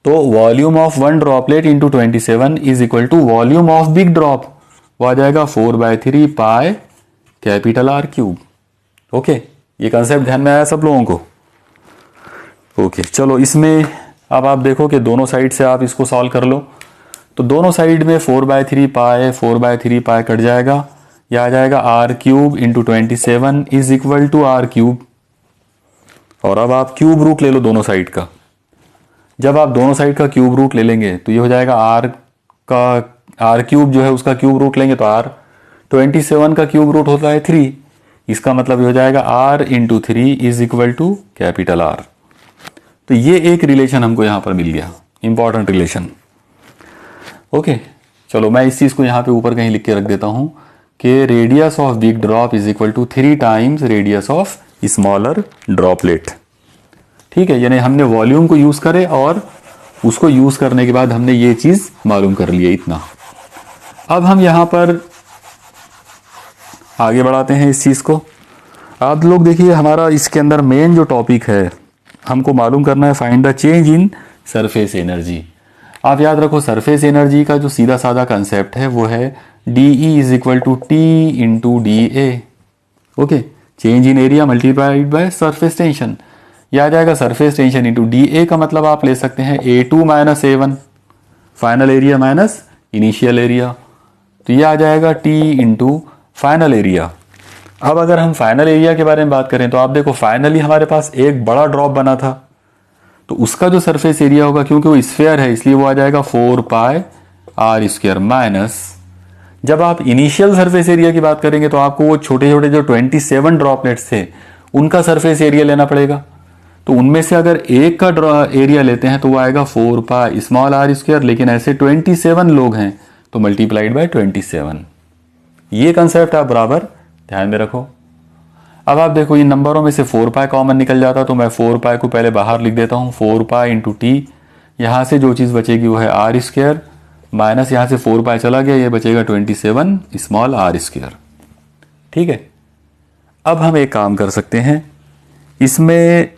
तो volume of one droplet into 27 is equal to volume of big drop, वो आ जाएगा 4/3 pi capital R cube. Okay, ये कंसेप्ट ध्यान में आया सब लोगों को? ओके, चलो इसमें अब आप देखो कि दोनों साइड से आप इसको सॉल्व कर लो। तो दोनों साइड में 4/3 पाई कट जाएगा, यह आ जाएगा R cube into 27 is equal to R cube. और अब आप क्यूब रूट ले लो दोनों साइड का। जब आप दोनों साइड का क्यूब रूट ले लेंगे तो ये हो जाएगा आर क्यूब जो है उसका क्यूब रूट लेंगे तो आर, 27 का क्यूब रूट होता है 3, इसका मतलब ये हो जाएगा R into 3 is equal to capital R. तो ये एक रिलेशन हमको यहां पर मिल गया, इंपॉर्टेंट रिलेशन। ओके, चलो मैं इस चीज़ को यहाँ पे ऊपर कहीं लिख के रख देता हूँ कि radius of big drop is equal to 3 times radius of smaller droplet. ठीक है, यानी हमने वॉल्यूम को यूज़ करे और उसको यूज़ करने के बाद हमने ये चीज़ मालूम कर लिया इतना। अब हम यहाँ पर आगे बढ़ाते हैं इस चीज़ को। आप लोग देखिए, हमारा इसके अंदर मेन जो टॉपिक है, हमको मालूम करना है find the change in surface energy. आप याद रखो, सरफेस एनर्जी का जो सीधा साधा कंसेप्ट है वो है DE is equal to T into DA। Okay, change in area multiplied by surface tension. यह आ जाएगा सरफेस टेंशन इंटू DA का मतलब आप ले सकते हैं A2 minus A1, final area minus initial area, तो ये आ जाएगा T इंटू फाइनल एरिया। अब अगर हम फाइनल एरिया के बारे में बात करें तो आप देखो, फाइनली हमारे पास एक बड़ा ड्रॉप बना था, तो उसका जो सरफेस एरिया होगा, क्योंकि वो स्फीयर है इसलिए वो आ जाएगा 4 पाई आर स्क्वायर माइनस, जब आप इनिशियल सरफेस एरिया की बात करेंगे तो आपको वो छोटे छोटे जो 27 ड्रॉपलेट्स थे उनका सरफेस एरिया लेना पड़ेगा। तो उनमें से अगर एक का एरिया लेते हैं तो वो आएगा 4 पाई स्मॉल आर स्क्वायर, लेकिन ऐसे 27 लोग हैं तो मल्टीप्लाइड बाय 27। ये कंसेप्ट आप बराबर ध्यान में रखो। अब आप देखो, इन नंबरों में से 4 पाई कॉमन निकल जाता, तो मैं 4 पाई को पहले बाहर लिख देता हूँ, 4 पाई इंटू टी, यहाँ से जो चीज़ बचेगी वो है आर स्क्वायर, माइनस यहाँ से 4 पाई चला गया, ये बचेगा 27 स्मॉल आर स्क्वायर। ठीक है, अब हम एक काम कर सकते हैं, इसमें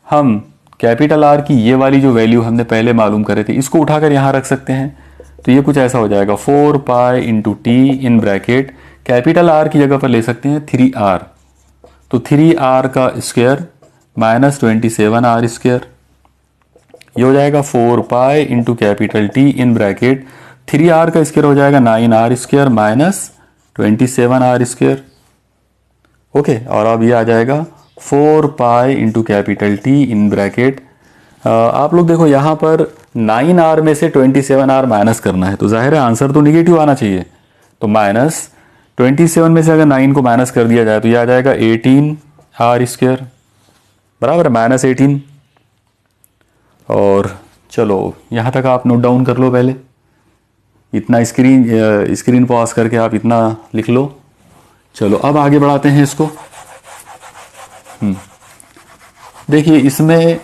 हम कैपिटल आर की ये वाली जो वैल्यू हमने पहले मालूम करे थे इसको उठाकर यहाँ रख सकते हैं। तो ये कुछ ऐसा हो जाएगा 4 pi into T in bracket, capital R की जगह पर ले सकते हैं 3r, तो 3r का स्क्वायर माइनस 27 आर स्क्वायर, ये हो जाएगा 4 pi into capital T in bracket 3r का स्क्वायर हो जाएगा 9r square minus 27 R square. Okay, और अब ये आ जाएगा 4 pi into capital T in bracket, आप लोग देखो यहाँ पर 9r में से 27r माइनस करना है, तो जाहिर है आंसर तो निगेटिव आना चाहिए, तो माइनस 27 में से अगर 9 को माइनस कर दिया जाए तो ये आ जाएगा 18r स्क्वायर बराबर है माइनस 18। और चलो यहाँ तक आप नोट डाउन कर लो, पहले इतना स्क्रीन पॉज करके आप इतना लिख लो। चलो अब आगे बढ़ाते हैं इसको। देखिए, इसमें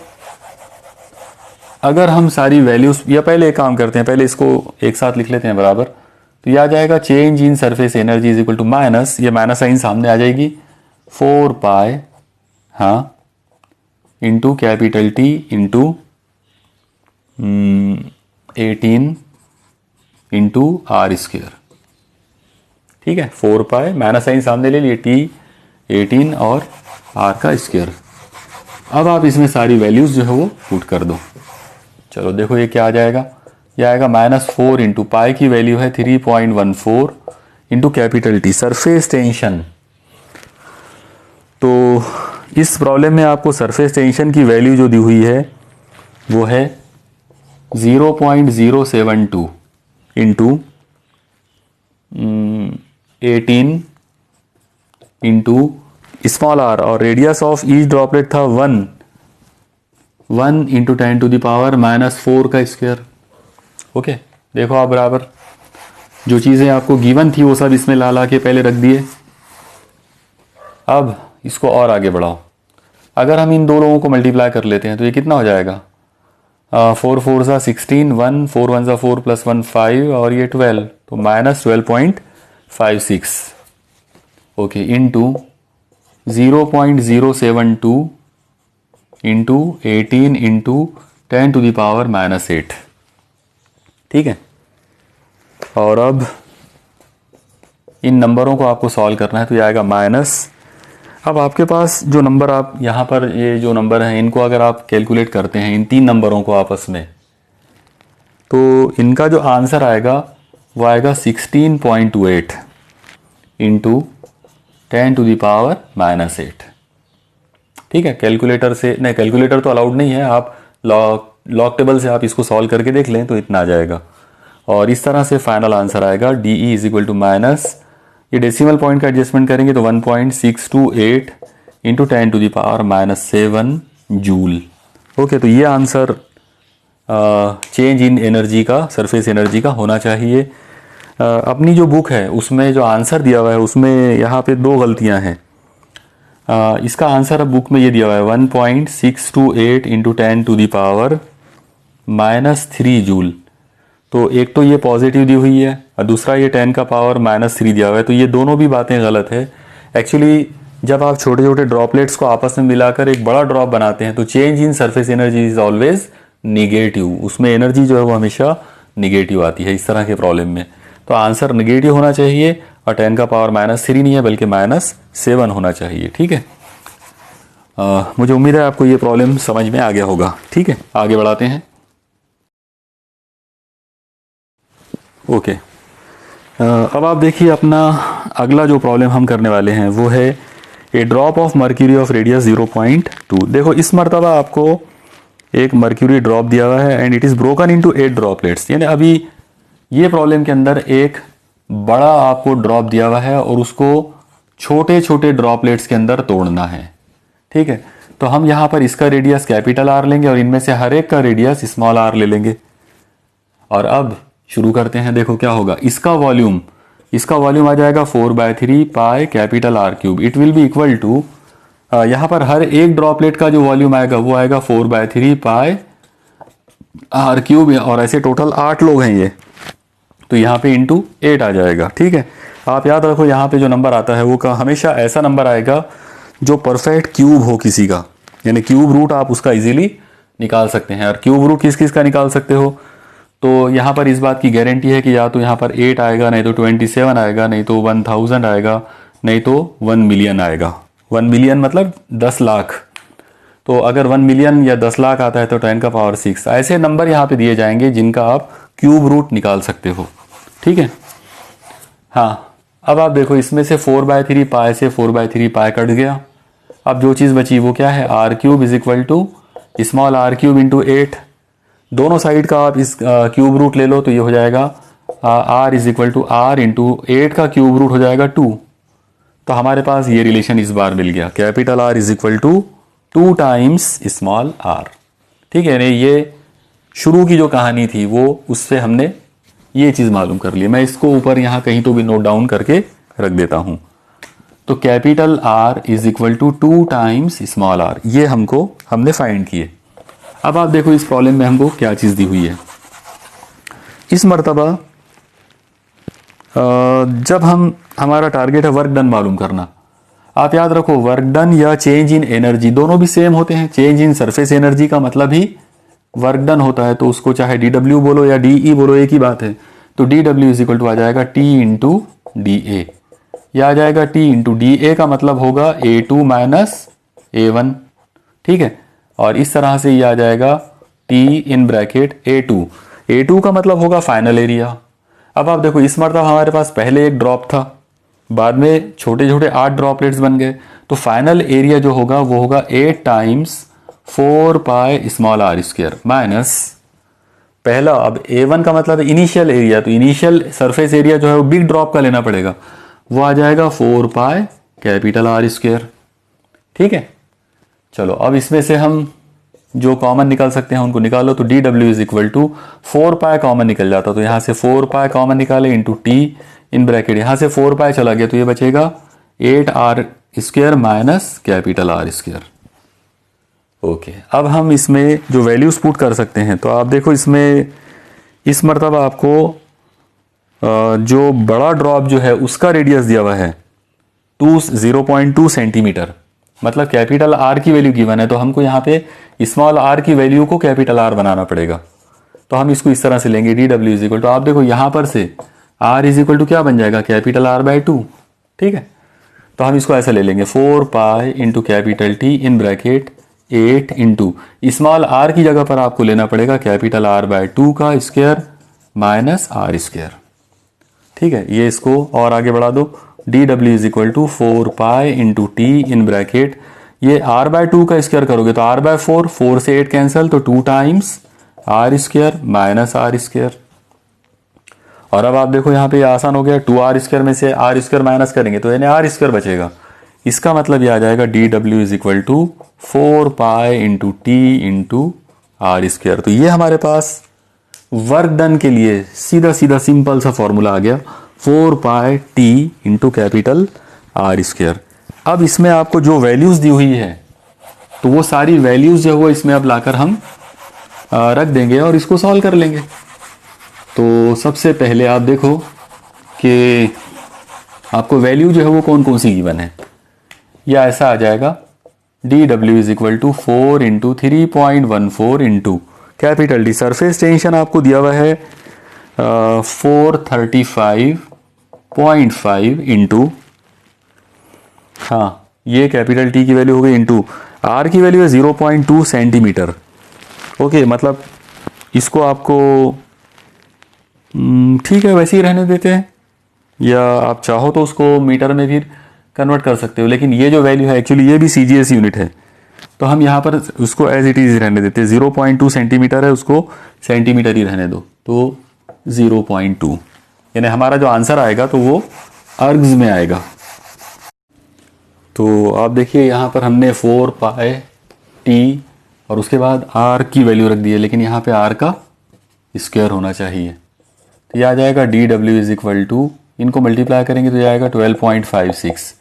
अगर हम सारी वैल्यूज, या पहले एक काम करते हैं, पहले इसको एक साथ लिख लेते हैं बराबर, तो यह आ जाएगा change in surface energy is equal to minus, ये माइनस साइन सामने आ जाएगी 4 पाई हाँ into capital T into 18 into R square. ठीक है, 4 पाई माइनस साइन सामने ले लिए, टी 18 और आर का स्क्वायर। अब आप इसमें सारी वैल्यूज जो है वो पुट कर दो। चलो देखो ये क्या आ जाएगा, ये आएगा -4 इंटू पाई की वैल्यू है 3.14 into capital T surface tension. तो इस प्रॉब्लम में आपको सरफेस टेंशन की वैल्यू जो दी हुई है वो है 0.072 इंटू 18 इंटू स्मॉल आर, और रेडियस ऑफ ईच ड्रॉपलेट था 1 इंटू 10 टू द पावर -4 का स्क्वायर। ओके, देखो आप बराबर जो चीज़ें आपको गिवन थी वो सब इसमें ला के पहले रख दिए। अब इसको और आगे बढ़ाओ, अगर हम इन दो लोगों को मल्टीप्लाई कर लेते हैं तो ये कितना हो जाएगा, 4 4 सा 16, 1 4 1 सा 4 प्लस 1 5 और ये 12, तो -12.56 okay into 0.072 into 18 into 10 to the power -8। ठीक है, और अब इन नंबरों को आपको सॉल्व करना है, तो ये आएगा माइनस, अब आपके पास जो नंबर आप यहाँ पर ये जो नंबर हैं इनको अगर आप कैलकुलेट करते हैं इन तीन नंबरों को आपस में, तो इनका जो आंसर आएगा वो आएगा 16.28 इंटू 10 टू द पावर -8। ठीक है, कैलकुलेटर से नहीं, कैलकुलेटर तो अलाउड नहीं है, आप लॉग टेबल से आप इसको सॉल्व करके देख लें तो इतना आ जाएगा। और इस तरह से फाइनल आंसर आएगा DE is equal to minus, ये डेसिमल पॉइंट का एडजस्टमेंट करेंगे तो 1.628 into 10 to the power -7 joule. Okay, तो ये आंसर चेंज इन एनर्जी का, सरफेस एनर्जी का होना चाहिए। अपनी जो बुक है उसमें जो आंसर दिया हुआ है उसमें यहाँ पे 2 गलतियाँ हैं। इसका आंसर अब बुक में ये दिया हुआ है 1.628 इंटू 10⁻³ जूल। तो एक तो ये पॉजिटिव दी हुई है और दूसरा ये 10⁻³ दिया हुआ है, तो ये दोनों भी बातें गलत है। एक्चुअली जब आप छोटे छोटे ड्रॉपलेट्स को आपस में मिलाकर एक बड़ा ड्रॉप बनाते हैं तो change in surface energy is always negative, उसमें एनर्जी जो है वो हमेशा निगेटिव आती है इस तरह के प्रॉब्लम में। तो आंसर निगेटिव होना चाहिए और 10⁻³ नहीं है बल्कि -7 होना चाहिए। ठीक है, मुझे उम्मीद है आपको ये प्रॉब्लम समझ में आ गया होगा। ठीक है, आगे बढ़ाते हैं। ओके, अब आप देखिए अपना अगला जो प्रॉब्लम हम करने वाले हैं वो है a drop of mercury of radius 0.2। देखो इस मर्तबा आपको एक मर्क्यूरी ड्रॉप दिया हुआ है and it is broken into 8 droplets. यानी अभी ये प्रॉब्लम के अंदर एक बड़ा आपको ड्रॉप दिया हुआ है और उसको छोटे छोटे ड्रॉपलेट्स के अंदर तोड़ना है। ठीक है, तो हम यहाँ पर इसका रेडियस कैपिटल आर लेंगे और इनमें से हर एक का रेडियस स्मॉल आर ले लेंगे। और अब शुरू करते हैं। देखो क्या होगा, इसका वॉल्यूम आ जाएगा 4/3 pi capital R cube. It will be equal to, यहाँ पर हर एक ड्रॉपलेट का जो वॉल्यूम आएगा वो आएगा 4/3 पाई आर क्यूब, और ऐसे टोटल 8 लोग हैं ये, तो यहाँ पे इंटू 8 आ जाएगा। ठीक है, आप याद रखो यहाँ पे जो नंबर आता है वो हमेशा ऐसा नंबर आएगा जो परफेक्ट क्यूब हो किसी का, यानी क्यूब रूट आप उसका इजीली निकाल सकते हैं। और क्यूब रूट किस किस का निकाल सकते हो, तो यहाँ पर इस बात की गारंटी है कि या तो यहाँ पर 8 आएगा, नहीं तो 27 आएगा, नहीं तो 1000 आएगा, नहीं तो 1 मिलियन आएगा। 1 मिलियन मतलब 10 लाख। तो अगर 1 मिलियन या 10 लाख आता है तो 10⁻6 ऐसे नंबर यहाँ पे दिए जाएंगे जिनका आप क्यूब रूट निकाल सकते हो। ठीक है, हाँ, अब आप देखो इसमें से 4/3 पाई से 4/3 पाई कट गया। अब जो चीज़ बची वो क्या है, R cube is equal to small R cube into 8। दोनों साइड का आप इस क्यूब रूट ले लो तो ये हो जाएगा r is equal to R into 8 का क्यूब रूट हो जाएगा 2। तो हमारे पास ये रिलेशन इस बार मिल गया, capital R is equal to 2 times small r। ठीक है, नहीं ये शुरू की जो कहानी थी वो उससे हमने ये चीज़ मालूम कर ली। मैं इसको ऊपर यहाँ कहीं तो भी नोट डाउन करके रख देता हूँ। तो capital R is equal to 2 times small r, ये हमने फाइंड किए। अब आप देखो इस प्रॉब्लम में हमको क्या चीज़ दी हुई है। इस मर्तबा जब हमारा टारगेट है वर्क डन मालूम करना, आप याद रखो वर्क डन या चेंज इन एनर्जी दोनों भी सेम होते हैं। चेंज इन सरफेस एनर्जी का मतलब ही वर्क डन होता है, तो उसको चाहे DW बोलो या DE बोलो एक ही बात है। तो DW इज इक्वल टू आ जाएगा T इंटू DA, यह आ जाएगा T इंटू DA का मतलब होगा A2 माइनस A1। ठीक है, और इस तरह से ये आ जाएगा T in bracket A2। A2 का मतलब होगा फाइनल एरिया। अब आप देखो इस मर्तबा हमारे पास पहले एक ड्रॉप था, बाद में छोटे छोटे 8 ड्रॉपलेट्स बन गए, तो फाइनल एरिया जो होगा वो होगा 8 times 4 pi small r square minus पहला। अब A1 का मतलब इनिशियल एरिया, तो इनिशियल सरफेस एरिया जो है वो बिग ड्रॉप का लेना पड़ेगा, वो आ जाएगा 4 पाई कैपिटल R स्क्वायर। ठीक है, चलो अब इसमें से हम जो कॉमन निकाल सकते हैं उनको निकालो। तो DW is equal to 4 pi common निकल जाता, तो यहाँ से 4 पाई कॉमन निकाले इंटू T इन ब्रैकेट, यहाँ से 4 पाई चला गया तो ये बचेगा 8r square minus capital R square. Okay, अब हम इसमें जो वैल्यूज पुट कर सकते हैं, तो आप देखो इसमें इस मर्तबा आपको जो बड़ा ड्रॉप जो है उसका रेडियस दिया हुआ है 0.2 सेंटीमीटर, मतलब कैपिटल R की वैल्यू गिवन है, तो हमको यहाँ पे स्मॉल r की वैल्यू को कैपिटल R बनाना पड़ेगा। तो हम इसको इस तरह से लेंगे DW इज इक्वल टू, आप देखो यहाँ पर से R इज इक्वल टू क्या बन जाएगा, कैपिटल R/2। ठीक है, तो हम इसको ऐसा ले लेंगे 4 pi into capital T in bracket 8 into small r की जगह पर आपको लेना पड़ेगा कैपिटल R/2 का स्क्वायर माइनस R स्क्वायर। ठीक है, ये इसको और आगे बढ़ा दो, DW is equal to 4 pi into T in bracket, ये R/2 का स्क्वायर करोगे तो R/4, 4 से 8 कैंसिल, तो 2 times R square minus R square. और अब आप देखो यहाँ पे आसान हो गया, 2R स्क्वायर में से R स्क्वायर माइनस करेंगे तो यानी R स्क्वायर बचेगा। इसका मतलब ये आ जाएगा DW is equal to 4 pi into T into R square. तो ये हमारे पास वर्क डन के लिए सीधा सीधा सिंपल सा फॉर्मूला आ गया, 4 pi T into capital R square. अब इसमें आपको जो वैल्यूज दी हुई है तो वो सारी वैल्यूज जो है वो इसमें अब लाकर हम रख देंगे और इसको सॉल्व कर लेंगे। तो सबसे पहले आप देखो कि आपको वैल्यू जो है वो कौन कौन सी गिवन है। या ऐसा आ जाएगा D W is equal to 4 into 3.14 into capital D. Surface tension आपको दिया हुआ है 435.5 इंटू, हाँ ये कैपिटल टी की वैल्यू हो गई, इंटू आर की वैल्यू है 0.2 सेंटीमीटर। ओके, मतलब इसको आपको ठीक है वैसे ही रहने देते हैं, या आप चाहो तो उसको मीटर में भी कन्वर्ट कर सकते हो, लेकिन ये जो वैल्यू है एक्चुअली ये भी सीजीएस यूनिट है, तो हम यहाँ पर उसको एज इट इज रहने देते हैं। 0.2 सेंटीमीटर है, उसको सेंटीमीटर ही रहने दो, तो 0.2, यानी हमारा जो आंसर आएगा तो वो अर्ग्स में आएगा। तो आप देखिए यहाँ पर हमने 4 पाई टी और उसके बाद आर की वैल्यू रख दी है, लेकिन यहाँ पे आर का स्क्वायर होना चाहिए। तो ये आ जाएगा D W is equal to, इनको मल्टीप्लाई करेंगे तो ये आएगा 12.56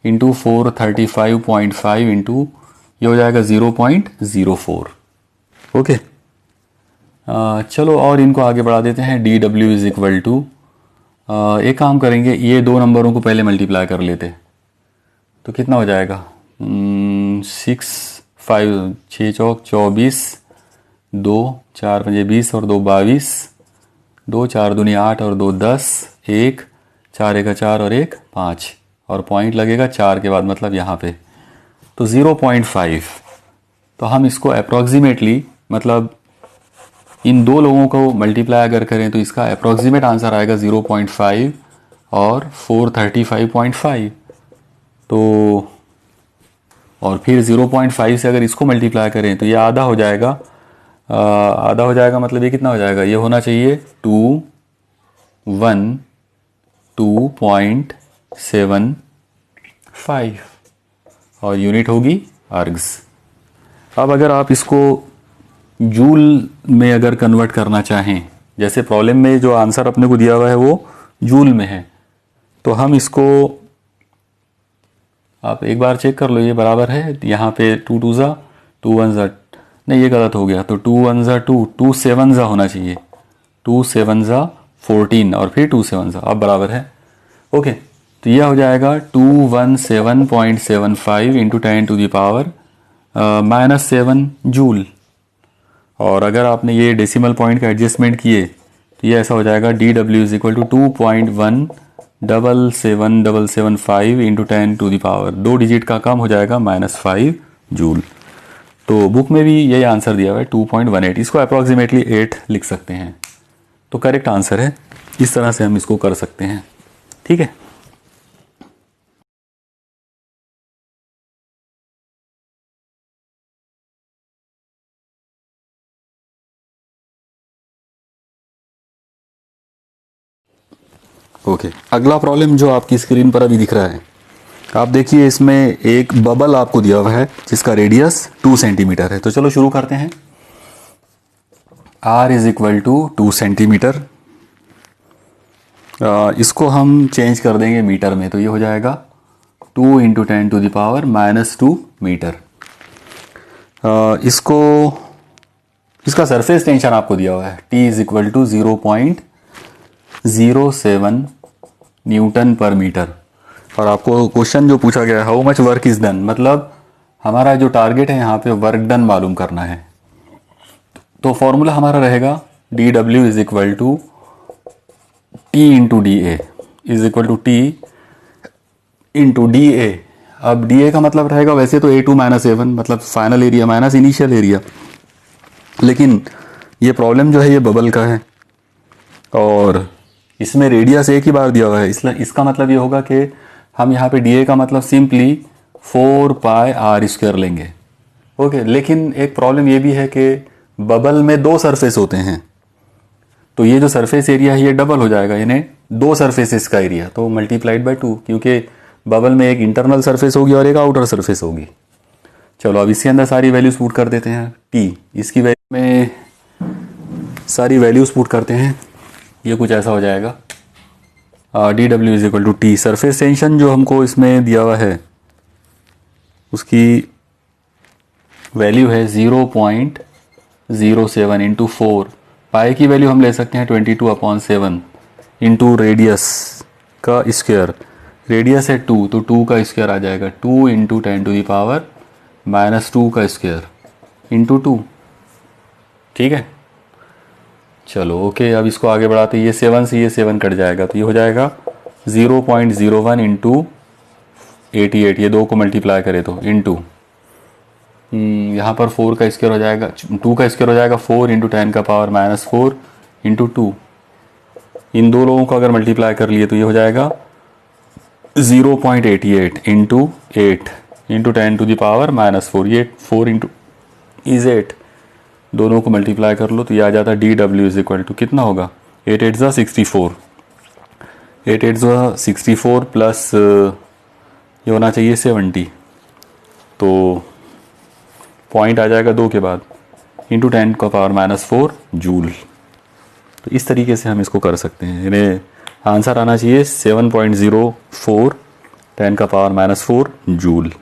इंटू 435.5 इंटू ये हो जाएगा 0.04। ओके, चलो और इनको आगे बढ़ा देते हैं। D W is equal to, एक काम करेंगे, ये दो नंबरों को पहले मल्टीप्लाई कर लेते तो कितना हो जाएगा 6 5 6 चौक 24, 2 4 5 20 और 2 22, 2 4 दूनी 8 और 2 10, 1 4 1 4 और 1 5 और पॉइंट लगेगा 4 के बाद, मतलब यहाँ पे तो 0.5। तो हम इसको अप्रॉक्सीमेटली, मतलब इन दो लोगों को मल्टीप्लाई अगर करें तो इसका अप्रॉक्सीमेट आंसर आएगा 0.5 और 435.5। तो और फिर 0.5 से अगर इसको मल्टीप्लाई करें तो ये आधा हो जाएगा, आधा हो जाएगा मतलब ये कितना हो जाएगा, ये होना चाहिए 212.75 और यूनिट होगी अर्ग्स। अब अगर आप इसको जूल में अगर कन्वर्ट करना चाहें, जैसे प्रॉब्लम में जो आंसर अपने को दिया हुआ है वो जूल में है, तो हम इसको आप एक बार चेक कर लो ये बराबर है। यहाँ पे 2 2 ज़ा 2 1 ज़ा, नहीं ये गलत हो गया, तो 2 1 ज़ा 2 2 7 ज़ा होना चाहिए, 2 7 ज़ा 14 और फिर 2 7 ज़ा, अब बराबर है। ओके, तो यह हो जाएगा 217.75 into 10 to the power -7 joule. और अगर आपने ये डेसिमल पॉइंट का एडजस्टमेंट किए तो ये ऐसा हो जाएगा D W is equal to 2.17775 into 10 to the power, 2 digit का कम हो जाएगा -5 जूल। तो बुक में भी यही आंसर दिया हुआ है 2.18, इसको अप्रॉक्सीमेटली 8 लिख सकते हैं, तो करेक्ट आंसर है। इस तरह से हम इसको कर सकते हैं, ठीक है। ओके, अगला प्रॉब्लम जो आपकी स्क्रीन पर अभी दिख रहा है, आप देखिए इसमें एक बबल आपको दिया हुआ है जिसका रेडियस 2 सेंटीमीटर है। तो चलो शुरू करते हैं। R is equal to 2 centimetre, इसको हम चेंज कर देंगे मीटर में, तो ये हो जाएगा 2 into 10 to the power -2 metre. इसका सरफेस टेंशन आपको दिया हुआ है, T is equal to 0.07 newton per metre. और आपको क्वेश्चन जो पूछा गया है how much work is done, मतलब हमारा जो टारगेट है यहाँ पे वर्क डन मालूम करना है। तो फॉर्मूला हमारा रहेगा D W is equal to T into D A is equal to T into D A. अब डी ए का मतलब रहेगा वैसे तो A2 - A1, मतलब final area minus initial area, लेकिन ये प्रॉब्लम जो है ये बबल का है और इसमें रेडियस एक ही बार दिया हुआ है, इसलिए इसका मतलब ये होगा कि हम यहाँ पे डी ए का मतलब सिंपली 4 पाई आर स्क्वायर लेंगे। ओके, लेकिन एक प्रॉब्लम ये भी है कि बबल में 2 सरफेस होते हैं, तो ये जो सरफेस एरिया है ये डबल हो जाएगा, यानी 2 सरफेसेस का एरिया, तो मल्टीप्लाइड बाय 2, क्योंकि बबल में एक इंटरनल सरफेस होगी और एक आउटर सरफेस होगी। चलो अब इसके अंदर सारी वैल्यूज पुट कर देते हैं। टी, इसकी वैल्यू में सारी वैल्यूज पुट करते हैं। ये कुछ ऐसा हो जाएगा, D W is equal to T. Surface tension जो हमको इसमें दिया हुआ है उसकी वैल्यू है 0.07 इंटू 4। पाई की वैल्यू हम ले सकते हैं 22/7 इंटू रेडियस का स्क्वायर। रेडियस है 2 तो 2 का स्क्वायर आ जाएगा 2 इंटू 10⁻⁻² का स्क्वायर इंटू 2। ठीक है, चलो ओके। अब इसको आगे बढ़ाते, ये 7 से ये 7 कट जाएगा तो ये हो जाएगा 0.01 इंटू 88। ये 2 को मल्टीप्लाई करें तो इंटू यहाँ पर 4 का स्क्वायर हो जाएगा, 2 का स्क्वायर हो जाएगा 4 इंटू 10⁻⁻4 इंटू 2। इन दो लोगों को अगर मल्टीप्लाई कर लिए तो ये हो जाएगा 0.88 इंटू 8 इंटू 10⁻⁻4। ये 4 इंटू इज 8, दोनों को मल्टीप्लाई कर लो तो ये आ जाता है D W is equal to कितना होगा 8 8 64, 8 8 64 प्लस ये होना चाहिए 70, तो पॉइंट आ जाएगा 2 के बाद इंटू 10⁻⁻4 जूल। तो इस तरीके से हम इसको कर सकते हैं। यानी आंसर आना चाहिए 7.04 10⁻⁻4 जूल।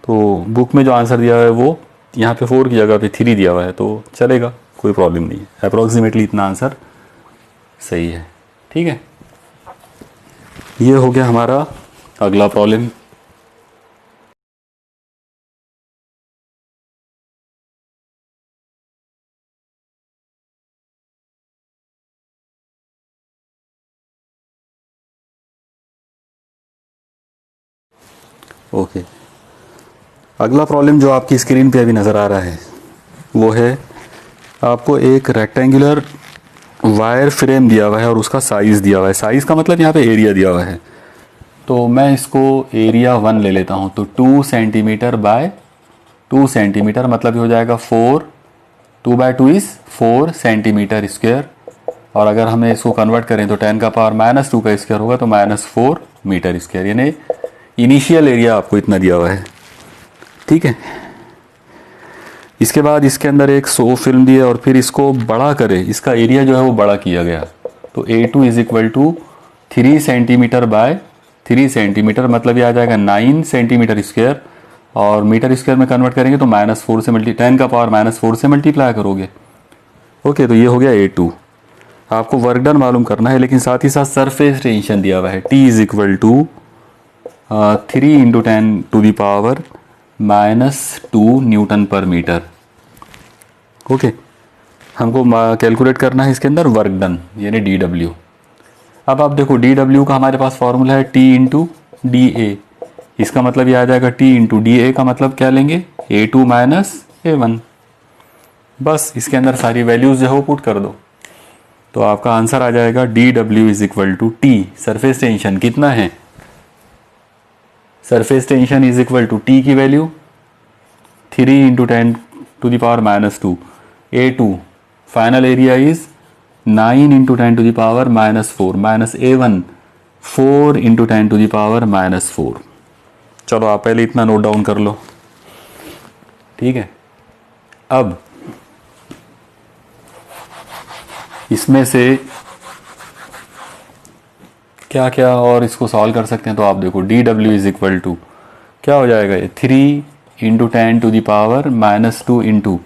तो बुक में जो आंसर दिया हुआ है वो यहाँ पे 4 की जगह पे 3 दिया हुआ है, तो चलेगा, कोई प्रॉब्लम नहीं है। अप्रॉक्सीमेटली इतना आंसर सही है। ठीक है, ये हो गया हमारा अगला प्रॉब्लम। ओके, अगला प्रॉब्लम जो आपकी स्क्रीन पे अभी नज़र आ रहा है वो है, आपको एक रेक्टेंगुलर वायर फ्रेम दिया हुआ है और उसका साइज़ दिया हुआ है। साइज़ का मतलब यहाँ पे एरिया दिया हुआ है, तो मैं इसको एरिया 1 ले लेता हूँ। तो 2 सेंटीमीटर बाय 2 सेंटीमीटर मतलब ये हो जाएगा 4, 2 बाय 2 इज़ 4 सेंटीमीटर स्क्वायर। और अगर हमें इसको कन्वर्ट करें तो 10⁻⁻2 का स्क्वायर होगा तो -4 मीटर स्क्वायर। यानी इनिशियल एरिया आपको इतना दिया हुआ है। ठीक है, इसके बाद इसके अंदर एक 100 फिल्म दी है और फिर इसको बड़ा करे, इसका एरिया जो है वो बड़ा किया गया। तो A2 is equal to 3 centimetre by 3 centimetre मतलब ये आ जाएगा 9 सेंटीमीटर स्क्वायर, और मीटर स्क्वायर में कन्वर्ट करेंगे तो -4 से 10⁻⁻4 से मल्टीप्लाई करोगे। ओके, तो ये हो गया A2। आपको वर्क डन मालूम करना है, लेकिन साथ ही साथ सरफेस टेंशन दिया हुआ है। T is equal to 3 into 10⁻⁻2 newton per metre. Okay, हमको कैलकुलेट करना है इसके अंदर वर्क डन यानी डी डब्ल्यू। अब आप देखो डी डब्ल्यू का हमारे पास फॉर्मूला है टी इंटू डी ए। इसका मतलब ये आ जाएगा टी इंटू डी ए का मतलब क्या लेंगे A2 माइनस A1। बस इसके अंदर सारी वैल्यूज जो है वो पुट कर दो तो आपका आंसर आ जाएगा D W is equal to T. Surface tension कितना है, surface tension is equal to T की value 3 into 10⁻⁻2 A2, final area is 9 into 10⁻⁻4 minus A1 4 into 10⁻⁻4। चलो आप पहले इतना नोट डाउन कर लो। ठीक है, अब इसमें से क्या क्या और इसको सॉल्व कर सकते हैं। तो आप देखो D W is equal to क्या हो जाएगा ये 3 इंटू 10⁻⁻2 इंटू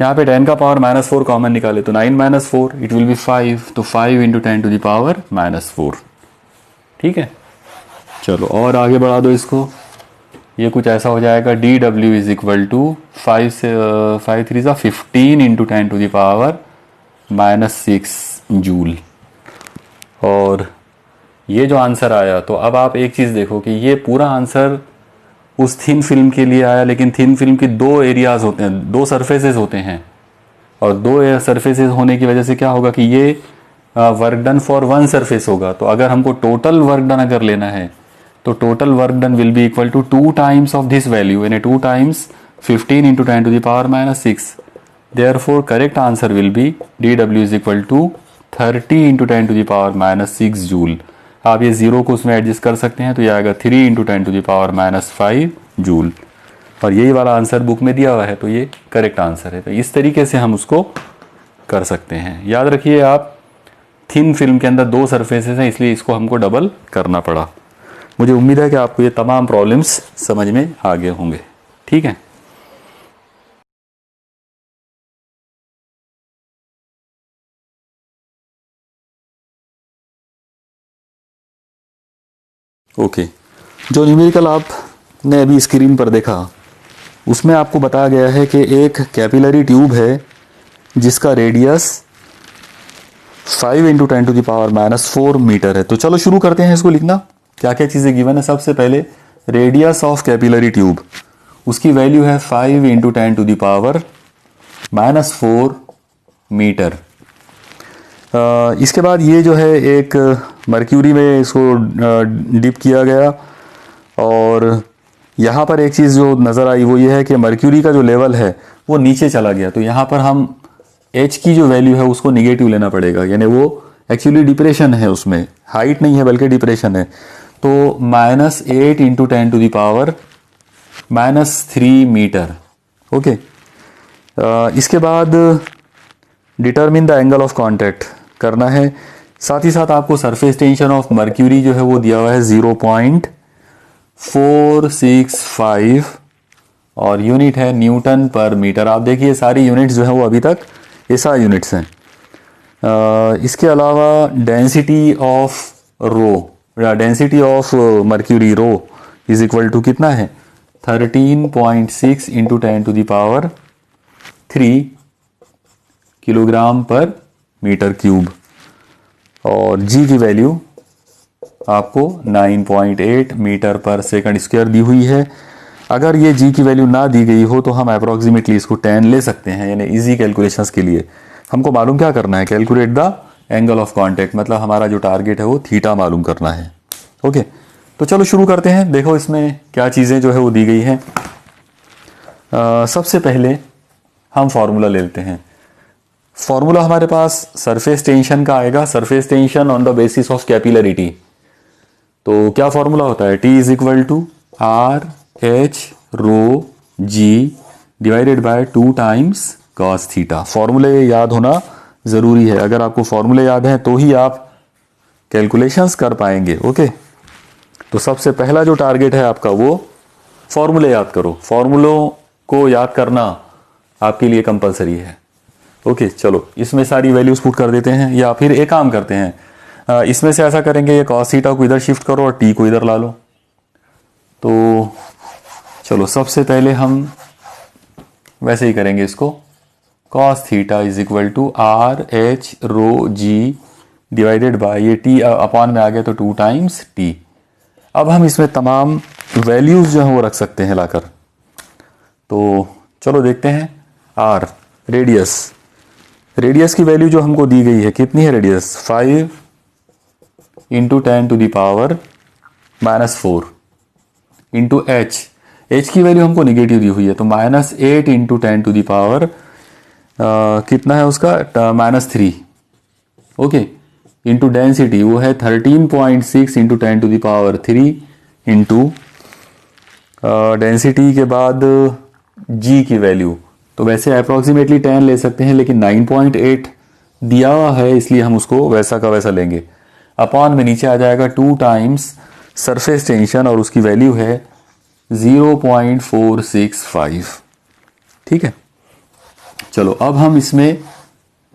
यहाँ पे 10⁻⁻4 कॉमन निकाले तो 9 - 4 इट विल बी 5, तो 5 इंटू 10⁻⁻4। ठीक है, चलो और आगे बढ़ा दो इसको। ये कुछ ऐसा हो जाएगा D W is equal to 5 से 5 3 ज़ा 15 इंटू 10⁻⁻6 जूल। और ये जो आंसर आया, तो अब आप एक चीज़ देखो कि ये पूरा आंसर उस थिन फिल्म के लिए आया, लेकिन थिन फिल्म के 2 एरियाज होते हैं, 2 सरफेसेस होते हैं, और 2 सरफेसेस होने की वजह से क्या होगा कि ये वर्क डन फॉर 1 सरफेस होगा। तो अगर हमको टोटल वर्क डन अगर लेना है तो total work done will be equal to 2 times of this value यानी 2 times 15 into 10⁻⁻6। Therefore correct answer will be D W is equal to 30 into 10⁻⁻6 joule. आप ये 0 को उसमें एडजस्ट कर सकते हैं तो ये आएगा 3 इंटू 10⁻⁻5 जूल। और यही वाला आंसर बुक में दिया हुआ है, तो ये करेक्ट आंसर है। तो इस तरीके से हम उसको कर सकते हैं। याद रखिए आप, थिन फिल्म के अंदर 2 सरफेसेस हैं, इसलिए इसको हमको डबल करना पड़ा। मुझे उम्मीद है कि आपको ये तमाम प्रॉब्लम्स समझ में आ गए होंगे। ठीक है, ओके। जो न्यूमेरिकल आपने अभी स्क्रीन पर देखा, उसमें आपको बताया गया है कि एक कैपिलरी ट्यूब है जिसका रेडियस 5 × 10⁻⁻⁴ मीटर है। तो चलो शुरू करते हैं इसको लिखना। क्या क्या चीज़ें गिवन है। सबसे पहले रेडियस ऑफ कैपिलरी ट्यूब, उसकी वैल्यू है 5 × 10⁻⁴ मीटर। इसके बाद ये जो है एक मर्क्यूरी में इसको डिप किया गया, और यहाँ पर एक चीज़ जो नज़र आई वो ये है कि मर्क्यूरी का जो लेवल है वो नीचे चला गया। तो यहाँ पर हम H की जो वैल्यू है उसको निगेटिव लेना पड़ेगा, यानी वो एक्चुअली डिप्रेशन है, उसमें हाइट नहीं है बल्कि डिप्रेशन है। तो -8 × 10⁻³ मीटर। ओके, इसके बाद determine the angle of contact करना है। साथ ही साथ आपको सरफेस टेंशन ऑफ मर्क्यूरी जो है वो दिया हुआ है 0.465 और यूनिट है न्यूटन पर मीटर। आप देखिए सारी यूनिट्स जो है वो अभी तक ऐसा यूनिट्स हैं। इसके अलावा density of density of mercury rho is equal to कितना है 13.6 × 10⁻³ किलोग्राम पर मीटर क्यूब, और जी की वैल्यू आपको 9.8 मीटर पर सेकंड स्क्वायर दी हुई है। अगर ये जी की वैल्यू ना दी गई हो तो हम अप्रोक्सीमेटली इसको 10 ले सकते हैं, यानी इजी कैलकुलेशंस के लिए हमको मालूम क्या करना है, calculate the angle of contact, मतलब हमारा जो टारगेट है वो थीटा मालूम करना है। ओके, तो चलो शुरू करते हैं। देखो इसमें क्या चीज़ें जो है वो दी गई हैं। सबसे पहले हम फॉर्मूला ले लेते हैं। फॉर्मूला हमारे पास सरफेस टेंशन का आएगा, surface tension on the basis of capillarity. तो क्या फॉर्मूला होता है, T = R/H ρg divided by 2 times cos theta. फॉर्मूले याद होना ज़रूरी है, अगर आपको फॉर्मूले याद हैं तो ही आप कैलकुलेशंस कर पाएंगे। ओके, तो सबसे पहला जो टारगेट है आपका वो फॉर्मूले याद करो। फॉर्मूलों को याद करना आपके लिए कंपलसरी है। ओके, चलो इसमें सारी वैल्यूज पुट कर देते हैं, या फिर एक काम करते हैं, इसमें से ऐसा करेंगे, ये cos थीटा को इधर शिफ्ट करो और t को इधर ला लो। तो चलो सबसे पहले हम वैसे ही करेंगे इसको, cos theta = R/H ρg divided by ये t अपॉन में आ गया तो 2 टाइम्स t। अब हम इसमें तमाम वैल्यूज जो हैं वो रख सकते हैं लाकर। तो चलो देखते हैं। r रेडियस की वैल्यू जो हमको दी गई है कितनी है, रेडियस 5 × 10⁻⁻⁴ इंटू h की वैल्यू हमको निगेटिव दी हुई है, तो -8 × 10⁻, कितना है उसका -3। ओके, इंटू डेंसिटी वो है 13.6 × 10⁻³ इंटू डेंसिटी के बाद g की वैल्यू, तो वैसे अप्रोक्सीमेटली 10 ले सकते हैं, लेकिन 9.8 दिया हुआ है इसलिए हम उसको वैसा का वैसा लेंगे। अपॉन में नीचे आ जाएगा 2 टाइम्स सरफेस टेंशन और उसकी वैल्यू है 0.465। ठीक है, चलो अब हम इसमें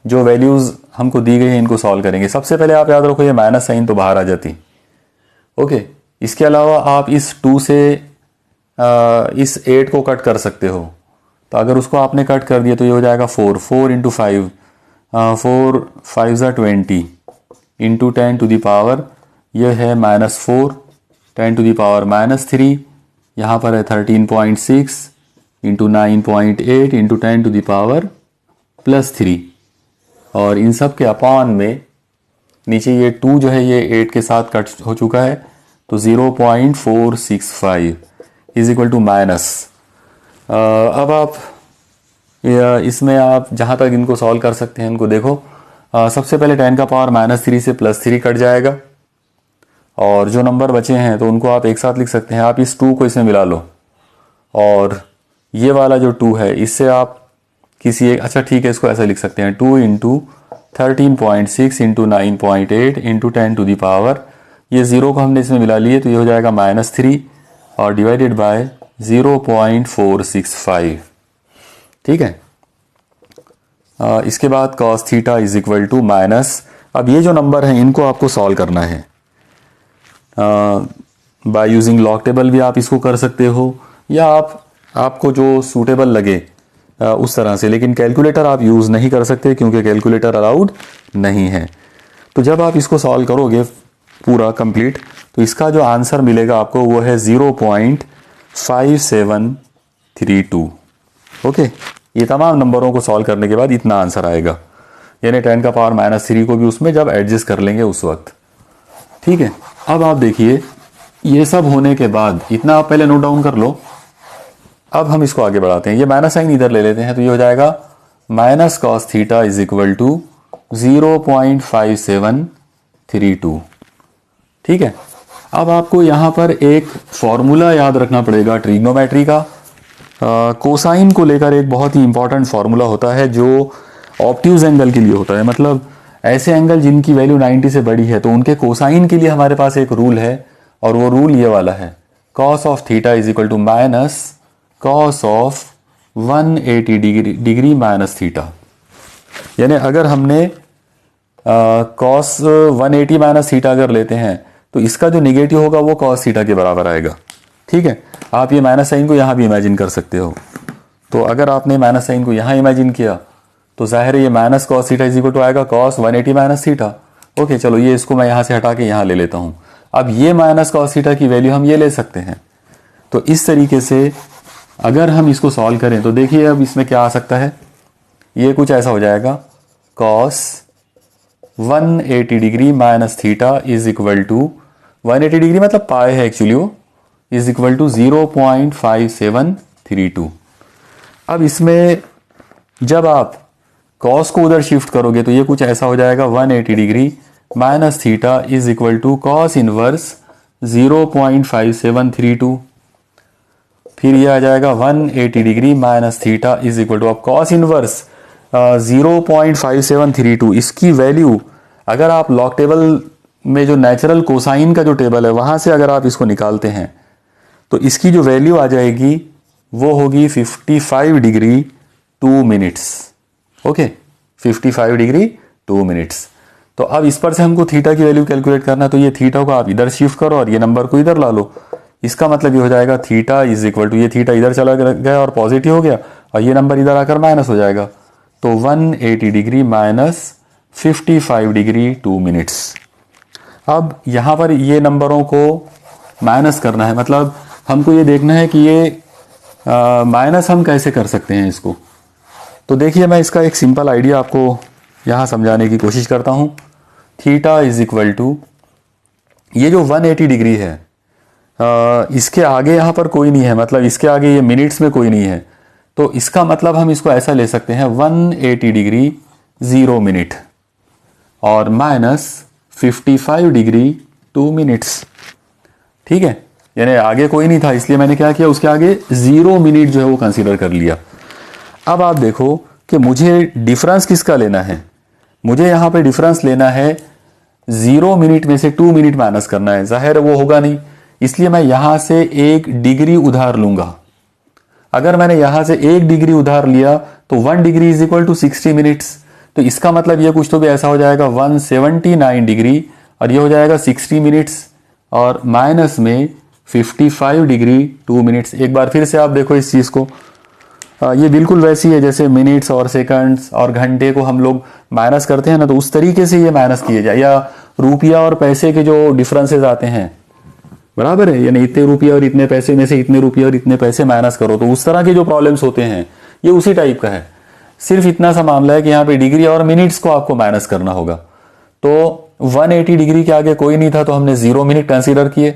जो वैल्यूज हमको दी गई है इनको सॉल्व करेंगे। सबसे पहले आप याद रखो ये माइनस साइन तो बाहर आ जाती। ओके, इसके अलावा आप इस 2 से इस 8 को कट कर सकते हो, तो अगर उसको आपने कट कर दिया तो ये हो जाएगा 4 × 5, 4 5 = 20 इंटू 10⁻, यह है -4 10⁻³ यहाँ पर है 13.6 इंटू 9.8 इंटू 10⁻+3, और इन सब के अपॉन में नीचे ये 2 जो है ये 8 के साथ कट हो चुका है, तो 0.465 = माइनस। अब आप इसमें आप जहाँ तक इनको सॉल्व कर सकते हैं इनको देखो। सबसे पहले 10⁻³ से +3 कट जाएगा, और जो नंबर बचे हैं तो उनको आप एक साथ लिख सकते हैं। आप इस 2 को इसमें मिला लो, और ये वाला जो 2 है इससे आप किसी एक, अच्छा ठीक है, इसको ऐसा लिख सकते हैं 2 into 13.6 into 9.8 into 10 to the power, ये 0 को हमने इसमें मिला लिए तो ये हो जाएगा -3 और डिवाइडेड बाय 0.465। ठीक है। इसके बाद cos theta is equal to minus, अब ये जो नंबर है इनको आपको सॉल्व करना है बाय यूजिंग लॉग टेबल भी आप इसको कर सकते हो, या आपको जो सूटेबल लगे उस तरह से, लेकिन कैलकुलेटर आप यूज़ नहीं कर सकते क्योंकि कैलकुलेटर अलाउड नहीं है। तो जब आप इसको सॉल्व करोगे पूरा कंप्लीट तो इसका जो आंसर मिलेगा आपको वो है 0.5732। ओके, ये तमाम नंबरों को सॉल्व करने के बाद इतना आंसर आएगा, यानी 10 का पावर -3 को भी उसमें जब एडजस्ट कर लेंगे उस वक्त। ठीक है। अब आप देखिए ये सब होने के बाद इतना आप पहले नोट डाउन कर लो। अब हम इसको आगे बढ़ाते हैं, ये माइनस साइन इधर ले लेते हैं तो ये हो जाएगा minus cos theta is equal to 0.5732। ठीक है। अब आपको यहां पर एक फॉर्मूला याद रखना पड़ेगा ट्रिग्नोमेट्री का। कोसाइन को लेकर एक बहुत ही इंपॉर्टेंट फॉर्मूला होता है जो ऑब्ट्यूज एंगल के लिए होता है, मतलब ऐसे एंगल जिनकी वैल्यू 90 से बड़ी है तो उनके कोसाइन के लिए हमारे पास एक रूल है, और वो रूल ये वाला है, cos of theta is equal to minus cos of 180 degree minus theta. यानी अगर हमने कॉस 180 माइनस थीटा अगर लेते हैं तो इसका जो निगेटिव होगा वो कॉस थीटा के बराबर आएगा। ठीक है। आप ये माइनस साइन को यहां भी इमेजिन कर सकते हो, तो अगर आपने माइनस साइन को यहां इमेजिन किया तो जाहिर है ये minus cos theta is equal to आएगा कॉस 180 माइनस थीटा। ओके, चलो ये इसको मैं यहां से हटा के यहां ले लेता हूं। अब ये माइनस कॉस थीटा की वैल्यू हम ये ले सकते हैं। तो इस तरीके से अगर हम इसको सॉल्व करें तो देखिए अब इसमें क्या आ सकता है, ये कुछ ऐसा हो जाएगा cos 180 degree minus theta is equal to 180 degree मतलब पाए है एक्चुअली वो, इज इक्वल टू 0.5732। अब इसमें जब आप कॉस को उधर शिफ्ट करोगे तो ये कुछ ऐसा हो जाएगा 180 degree minus theta is equal to cos inverse 0.5732। फिर ये आ जाएगा 180 degree minus theta is equal to, अब कॉस इनवर्स 0.5732 इसकी वैल्यू अगर आप लॉग टेबल में जो नेचुरल कोसाइन का जो टेबल है वहां से अगर आप इसको निकालते हैं तो इसकी जो वैल्यू आ जाएगी वो होगी 55 degree 2 minutes. Okay, 55 degree 2 minutes. तो अब इस पर से हमको थीटा की वैल्यू कैलकुलेट करना है, तो ये थीटा को आप इधर शिफ्ट करो और ये नंबर को इधर ला लो। इसका मतलब ये हो जाएगा थीटा इज इक्वल टू, ये थीटा इधर चला गया और पॉजिटिव हो गया और ये नंबर इधर आकर माइनस हो जाएगा, तो 180 डिग्री माइनस 55 डिग्री 2 मिनट्स। अब यहां पर ये नंबरों को माइनस करना है, मतलब हमको ये देखना है कि ये माइनस हम कैसे कर सकते हैं इसको। तो देखिए मैं इसका एक सिंपल आइडिया आपको यहां समझाने की कोशिश करता हूं। थीटा इज इक्वल टू, ये जो 180 डिग्री है इसके आगे यहां पर कोई नहीं है, मतलब इसके आगे ये मिनट्स में कोई नहीं है, तो इसका मतलब हम इसको ऐसा ले सकते हैं 180 डिग्री 0 मिनट और माइनस 55 डिग्री 2 मिनट्स। ठीक है, यानी आगे कोई नहीं था इसलिए मैंने क्या किया, उसके आगे 0 मिनट जो है वो कंसीडर कर लिया। अब आप देखो कि मुझे डिफरेंस किसका लेना है, मुझे यहां पे डिफरेंस लेना है 0 मिनट में से 2 मिनट माइनस करना है, जाहिर वो होगा नहीं, इसलिए मैं यहां से 1 डिग्री उधार लूंगा। अगर मैंने यहां से 1 डिग्री उधार लिया तो 1 degree is equal to 60 minutes, तो इसका मतलब ये कुछ तो भी ऐसा हो जाएगा 179 डिग्री और ये हो जाएगा 60 मिनट्स और माइनस में 55 डिग्री 2 मिनट्स। एक बार फिर से आप देखो इस चीज को, ये बिल्कुल वैसी है जैसे मिनट्स और सेकंड्स और घंटे को हम लोग माइनस करते हैं ना, तो उस तरीके से ये माइनस किए जाए, या रुपया और पैसे के जो डिफरेंसेस आते हैं बराबर है, यानी इतने रुपये और इतने पैसे में से इतने रुपये और इतने पैसे माइनस करो, तो उस तरह के जो प्रॉब्लम्स होते हैं ये उसी टाइप का है। सिर्फ इतना सा मामला है कि यहाँ पे डिग्री और मिनट्स को आपको माइनस करना होगा। तो 180 डिग्री के आगे कोई नहीं था तो हमने 0 मिनट कंसीडर किए,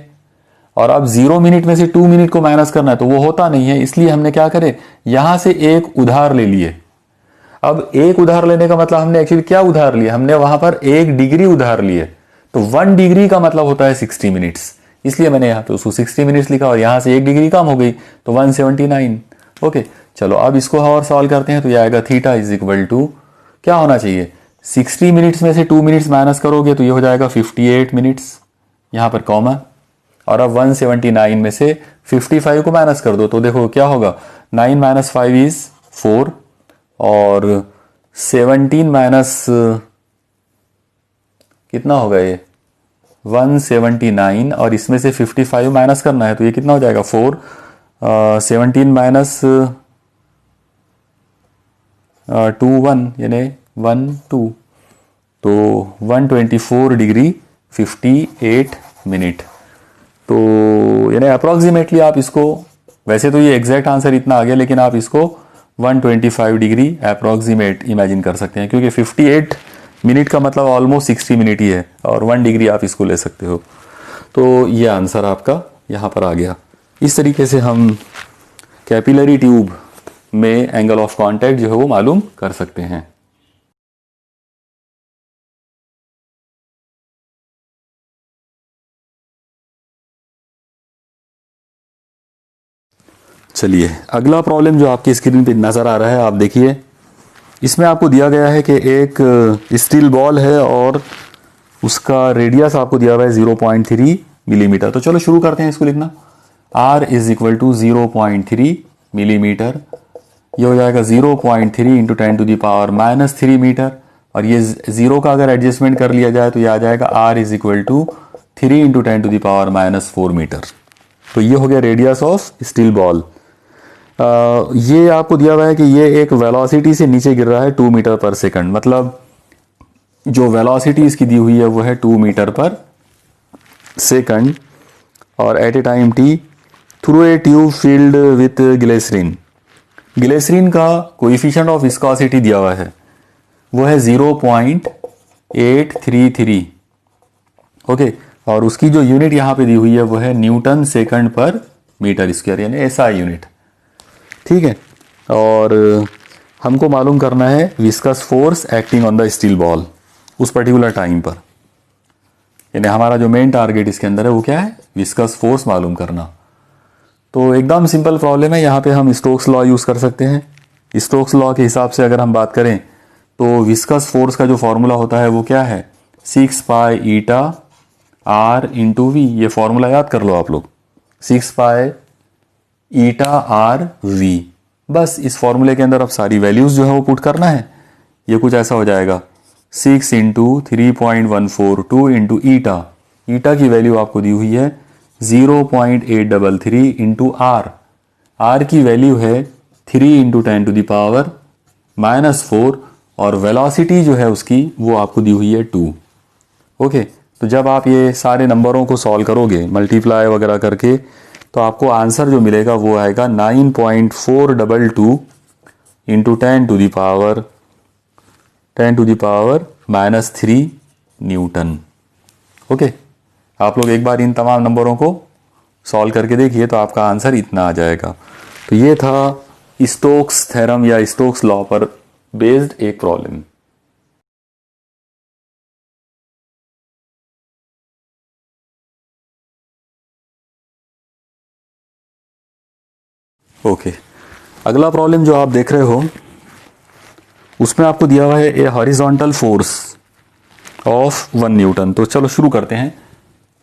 और अब 0 मिनट में से 2 मिनट को माइनस करना है तो वो होता नहीं है, इसलिए हमने क्या करे, यहां से एक उधार ले लिए। अब एक उधार लेने का मतलब हमने एक्चुअली क्या उधार लिया, हमने वहां पर 1 डिग्री उधार लिए, तो 1 डिग्री का मतलब होता है 60 मिनट्स, इसलिए मैंने यहाँ पे उसको 60 मिनट्स लिखा और यहां से 1 डिग्री कम हो गई तो 179, ओके, चलो अब इसको और सॉल्व करते हैं। तो ये आएगा थीटा इज इक्वल टू क्या होना चाहिए, 60 मिनट्स में से 2 मिनट्स माइनस करोगे तो ये हो जाएगा 58 मिनट्स, यहाँ पर कॉमा। और अब 179 में से 55 को माइनस कर दो तो देखो क्या होगा, 9 माइनस 5 इज 4 और 17 माइनस कितना होगा ये 179 और इसमें से 55 माइनस करना है तो ये कितना हो जाएगा 4, 17 माइनस 2 1 यानी 1 2 तो 124 डिग्री 58 मिनट। तो यानी अप्रॉक्सीमेटली आप इसको, वैसे तो ये एग्जैक्ट आंसर इतना आ गया लेकिन आप इसको 125 डिग्री अप्रॉक्सीमेट इमेजिन कर सकते हैं क्योंकि 58 मिनट का मतलब ऑलमोस्ट 60 मिनट ही है और 1 डिग्री आप इसको ले सकते हो। तो ये आंसर आपका यहाँ पर आ गया। इस तरीके से हम कैपिलरी ट्यूब में एंगल ऑफ कांटेक्ट जो है वो मालूम कर सकते हैं। चलिए अगला प्रॉब्लम जो आपकी स्क्रीन पे नज़र आ रहा है, आप देखिए इसमें आपको दिया गया है कि एक स्टील बॉल है और उसका रेडियस आपको दिया हुआ है 0.3 मिलीमीटर। तो चलो शुरू करते हैं इसको लिखना। r is equal to 0.3 millimetre, ये हो जाएगा 0.3 into 10 to the power -3 metre और ये 0 का अगर एडजस्टमेंट कर लिया जाए तो ये आ जाएगा r is equal to 3 into 10 to the power -4 metre. तो ये हो गया रेडियस ऑफ स्टील बॉल। ये आपको दिया हुआ है कि ये एक वेलोसिटी से नीचे गिर रहा है 2 मीटर पर सेकंड, मतलब जो वेलोसिटी इसकी दी हुई है वो है 2 मीटर पर सेकंड और at a time t through a tube filled with glycerine. Glycerine का कोएफिशिएंट ऑफ विस्कोसिटी दिया हुआ है वो है 0.833 ओके, और उसकी जो यूनिट यहाँ पे दी हुई है वो है Newton second per metre square यानी एसआई यूनिट, ठीक है। और हमको मालूम करना है viscous force acting on the steel ball उस पर्टिकुलर टाइम पर, यानी हमारा जो मेन टारगेट इसके अंदर है वो क्या है, विस्कस फोर्स मालूम करना। तो एकदम सिंपल प्रॉब्लम है, यहाँ पे हम स्टोक्स लॉ यूज़ कर सकते हैं। स्टोक्स लॉ के हिसाब से अगर हम बात करें तो विस्कस फोर्स का जो फॉर्मूला होता है वो क्या है, 6 pi eta are into we. ये फॉर्मूला याद कर लो आप लोग, 6 पाई ईटा आर वी। बस इस फॉर्मूले के अंदर अब सारी वैल्यूज जो है वो पुट करना है। ये कुछ ऐसा हो जाएगा 6 इंटू 3.142 इंटू ईटा, ईटा की वैल्यू आपको दी हुई है 0.833 इंटू आर, आर की वैल्यू है 3 इंटू 10 टू द पावर -4 और वेलोसिटी जो है उसकी वो आपको दी हुई है 2 ओके। तो जब आप ये सारे नंबरों को सॉल्व करोगे मल्टीप्लाई वगैरह करके तो आपको आंसर जो मिलेगा वो आएगा 9.422 into 10 to the power -3 newton okay. आप लोग एक बार इन तमाम नंबरों को सॉल्व करके देखिए तो आपका आंसर इतना आ जाएगा। तो ये था स्टोक्स थ्योरम या स्टोक्स लॉ पर बेस्ड एक प्रॉब्लम। ओके, अगला प्रॉब्लम जो आप देख रहे हो उसमें आपको दिया हुआ है ए हॉरिजॉन्टल फोर्स ऑफ 1 न्यूटन। तो चलो शुरू करते हैं।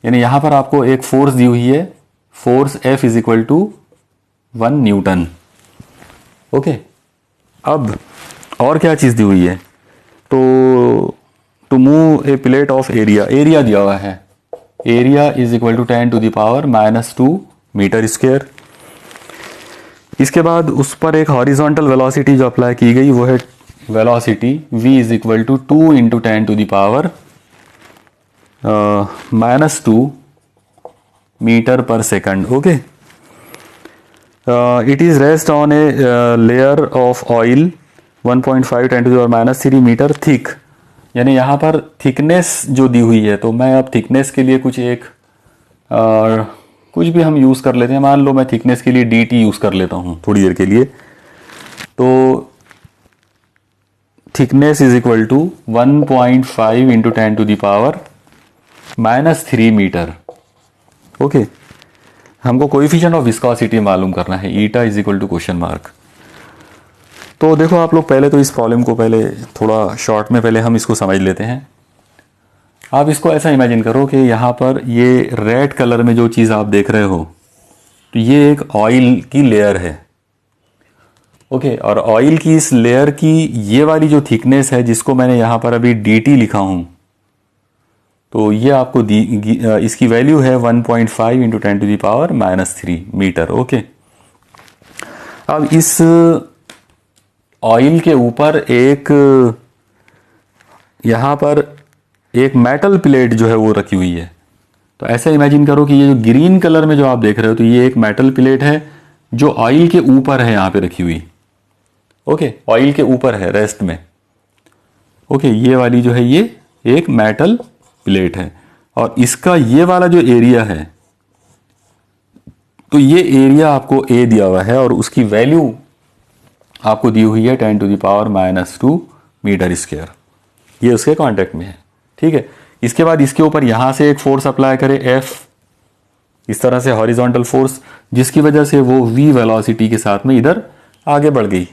यानी यहाँ पर आपको एक फोर्स दी हुई है, force F is equal to 1 newton okay. अब और क्या चीज़ दी हुई है, तो to move a plate of area, area दिया हुआ है, area is equal to 10 to the power -2 metre square. इसके बाद उस पर एक हॉरिजॉन्टल वेलोसिटी जो अप्लाई की गई वो है velocity v is equal to 2 into 10 to the power -2 metre पर second okay. It is rest on a layer of oil 1.5 10 to the power -3 metre thick. यानी यहाँ पर थिकनेस जो दी हुई है, तो मैं अब थिकनेस के लिए कुछ एक कुछ भी हम यूज़ कर लेते हैं। मान लो मैं थिकनेस के लिए dt यूज़ कर लेता हूँ थोड़ी देर के लिए। तो thickness is equal to 1.5 into 10 to the power -3 metre okay. हमको कोएफिशिएंट ऑफ विस्कोसिटी मालूम करना है, eta is equal to question mark. तो देखो आप लोग पहले तो इस प्रॉब्लम को पहले थोड़ा शॉर्ट में पहले हम इसको समझ लेते हैं। आप इसको ऐसा इमेजिन करो कि यहाँ पर ये रेड कलर में जो चीज़ आप देख रहे हो, तो ये एक ऑयल की लेयर है, ओके। और ऑयल की इस लेयर की ये वाली जो थिकनेस है, जिसको मैंने यहाँ पर अभी dt लिखा हूँ, तो ये आपको इसकी वैल्यू है 1.5 इंटू 10⁻³ मीटर, ओके। अब इस ऑयल के ऊपर एक यहाँ पर एक मेटल प्लेट जो है वो रखी हुई है। तो ऐसा इमेजिन करो कि ये जो ग्रीन कलर में जो आप देख रहे हो, तो ये एक मेटल प्लेट है जो ऑयल के ऊपर है, यहाँ पे रखी हुई, ओके। ऑयल के ऊपर है रेस्ट में, ओके। ये वाली जो है ये एक मेटल प्लेट है, और इसका ये वाला जो एरिया है, तो ये एरिया आपको ए दिया हुआ है और उसकी वैल्यू आपको दी हुई है 10⁻² मीटर स्क्वायर। ये उसके कांटेक्ट में है, ठीक है। इसके बाद इसके ऊपर यहां से एक फोर्स अप्लाई करें F, इस तरह से हॉरिजॉन्टल फोर्स, जिसकी वजह से वो v वेलोसिटी के साथ में इधर आगे बढ़ गई।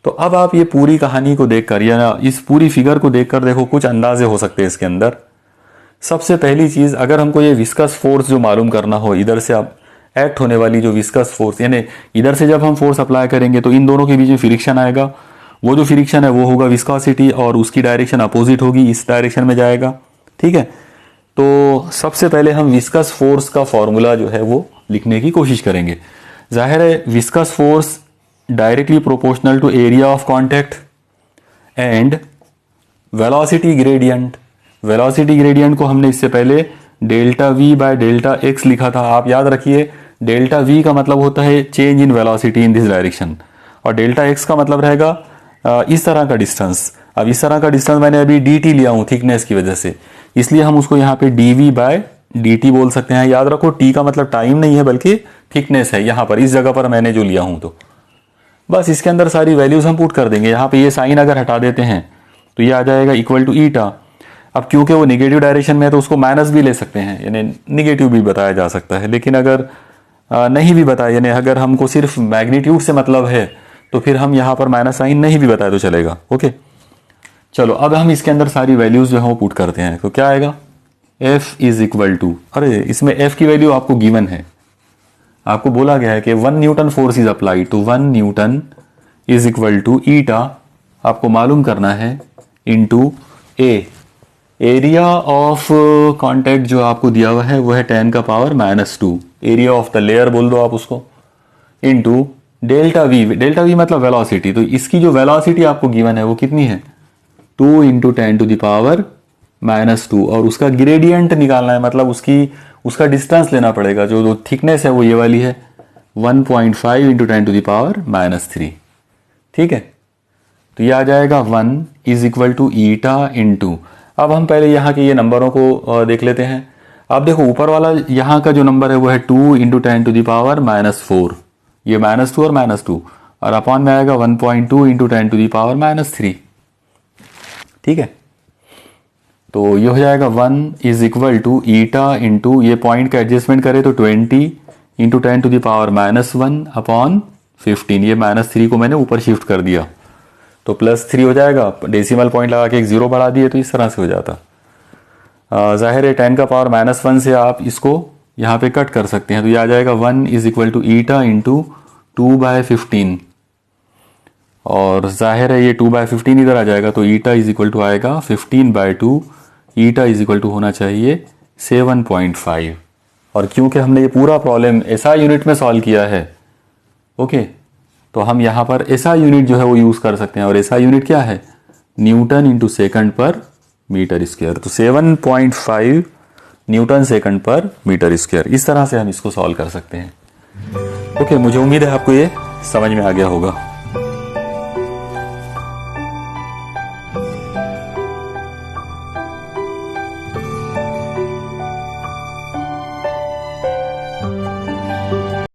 तो अब आप ये पूरी कहानी को देखकर या इस पूरी फिगर को देखकर देखो, कुछ अंदाजे हो सकते हैं इसके अंदर। सबसे पहली चीज, अगर हमको ये विस्कस फोर्स जो मालूम करना हो, इधर से आप एक्ट होने वाली जो विस्कस फोर्स, यानी इधर से जब हम फोर्स अप्लाई करेंगे तो इन दोनों के बीच में फ्रिक्शन आएगा, वो जो फ्रिक्शन है वो होगा विस्कोसिटी, और उसकी डायरेक्शन अपोजिट होगी, इस डायरेक्शन में जाएगा, ठीक है। तो सबसे पहले हम विस्कस फोर्स का फॉर्मूला जो है वो लिखने की कोशिश करेंगे। जाहिर है viscous force directly proportional to area of contact and velocity gradient. Velocity gradient को हमने इससे पहले ΔV/ΔX लिखा था, आप याद रखिए। ΔV का मतलब होता है change in velocity in this direction, और ΔX का मतलब रहेगा इस तरह का डिस्टेंस। अब इस तरह का डिस्टेंस मैंने अभी dt लिया हूँ थिकनेस की वजह से, इसलिए हम उसको यहाँ पे dV/dt बोल सकते हैं। याद रखो t का मतलब टाइम नहीं है बल्कि थिकनेस है, यहाँ पर इस जगह पर मैंने जो लिया हूँ। तो बस इसके अंदर सारी वैल्यूज हम पुट कर देंगे। यहाँ पे ये साइन अगर हटा देते हैं तो ये आ जाएगा इक्वल टू ईटा। अब क्योंकि वो निगेटिव डायरेक्शन में है तो उसको माइनस भी ले सकते हैं, यानी निगेटिव भी बताया जा सकता है। लेकिन अगर नहीं भी बताया, यानी अगर हमको सिर्फ मैग्नीट्यूड से मतलब है, तो फिर हम यहाँ पर माइनस साइन नहीं भी बताए तो चलेगा, ओके। चलो अब हम इसके अंदर सारी वैल्यूज जो है वो पुट करते हैं। तो क्या आएगा, F इज इक्वल टू, अरे इसमें F की वैल्यू आपको गिवन है, आपको बोला गया है कि 1 न्यूटन फोर्स इज अप्लाइड, तो 1 न्यूटन इज इक्वल टू ईटा आपको मालूम करना है into A. Area of contact जो आपको दिया हुआ है वो है 10⁻², एरिया ऑफ द लेयर बोल दो आप उसको, इंटू ΔV। ΔV मतलब वेलोसिटी, तो इसकी जो वेलोसिटी आपको गिवन है वो कितनी है, 2 इंटू 10⁻², और उसका ग्रेडियंट निकालना है, मतलब उसका डिस्टेंस लेना पड़ेगा। जो थिकनेस है वो ये वाली है 1.5 इंटू 10⁻³ ठीक है। तो ये आ जाएगा 1 is equal to eta into, अब हम पहले यहाँ के ये नंबरों को देख लेते हैं। आप देखो ऊपर वाला यहाँ का जो नंबर है वो है 2 इंटू 10⁻⁻4, ये -2 और -2, और अपॉन में आएगा 1.2 इंटू 10⁻³ ठीक है। तो ये हो जाएगा 1 is equal to eta into, ये पॉइंट का एडजस्टमेंट करें तो 20 इंटू 10⁻⁻1 अपॉन 15, ये -3 को मैंने ऊपर शिफ्ट कर दिया तो +3 हो जाएगा। डेसिमल पॉइंट लगा के एक 0 बढ़ा दिए तो इस तरह से हो जाता। जाहिर है 10⁻⁻1 से आप इसको यहाँ पे कट कर सकते हैं, तो ये आ जाएगा 1 is equal to eta into 2/15, और जाहिर है ये 2/15 इधर आ जाएगा, तो ईटा इज इक्वल टू आएगा 15/2, ईटा इज इक्वल टू होना चाहिए 7.5। और क्योंकि हमने ये पूरा प्रॉब्लम SI यूनिट में सॉल्व किया है, ओके, तो हम यहाँ पर SI यूनिट जो है वो यूज़ कर सकते हैं, और SI यूनिट क्या है, Newton into second per metre square. तो 7.5 Newton second per metre square, इस तरह से हम इसको सॉल्व कर सकते हैं। ओके, मुझे उम्मीद है आपको ये समझ में आ गया होगा।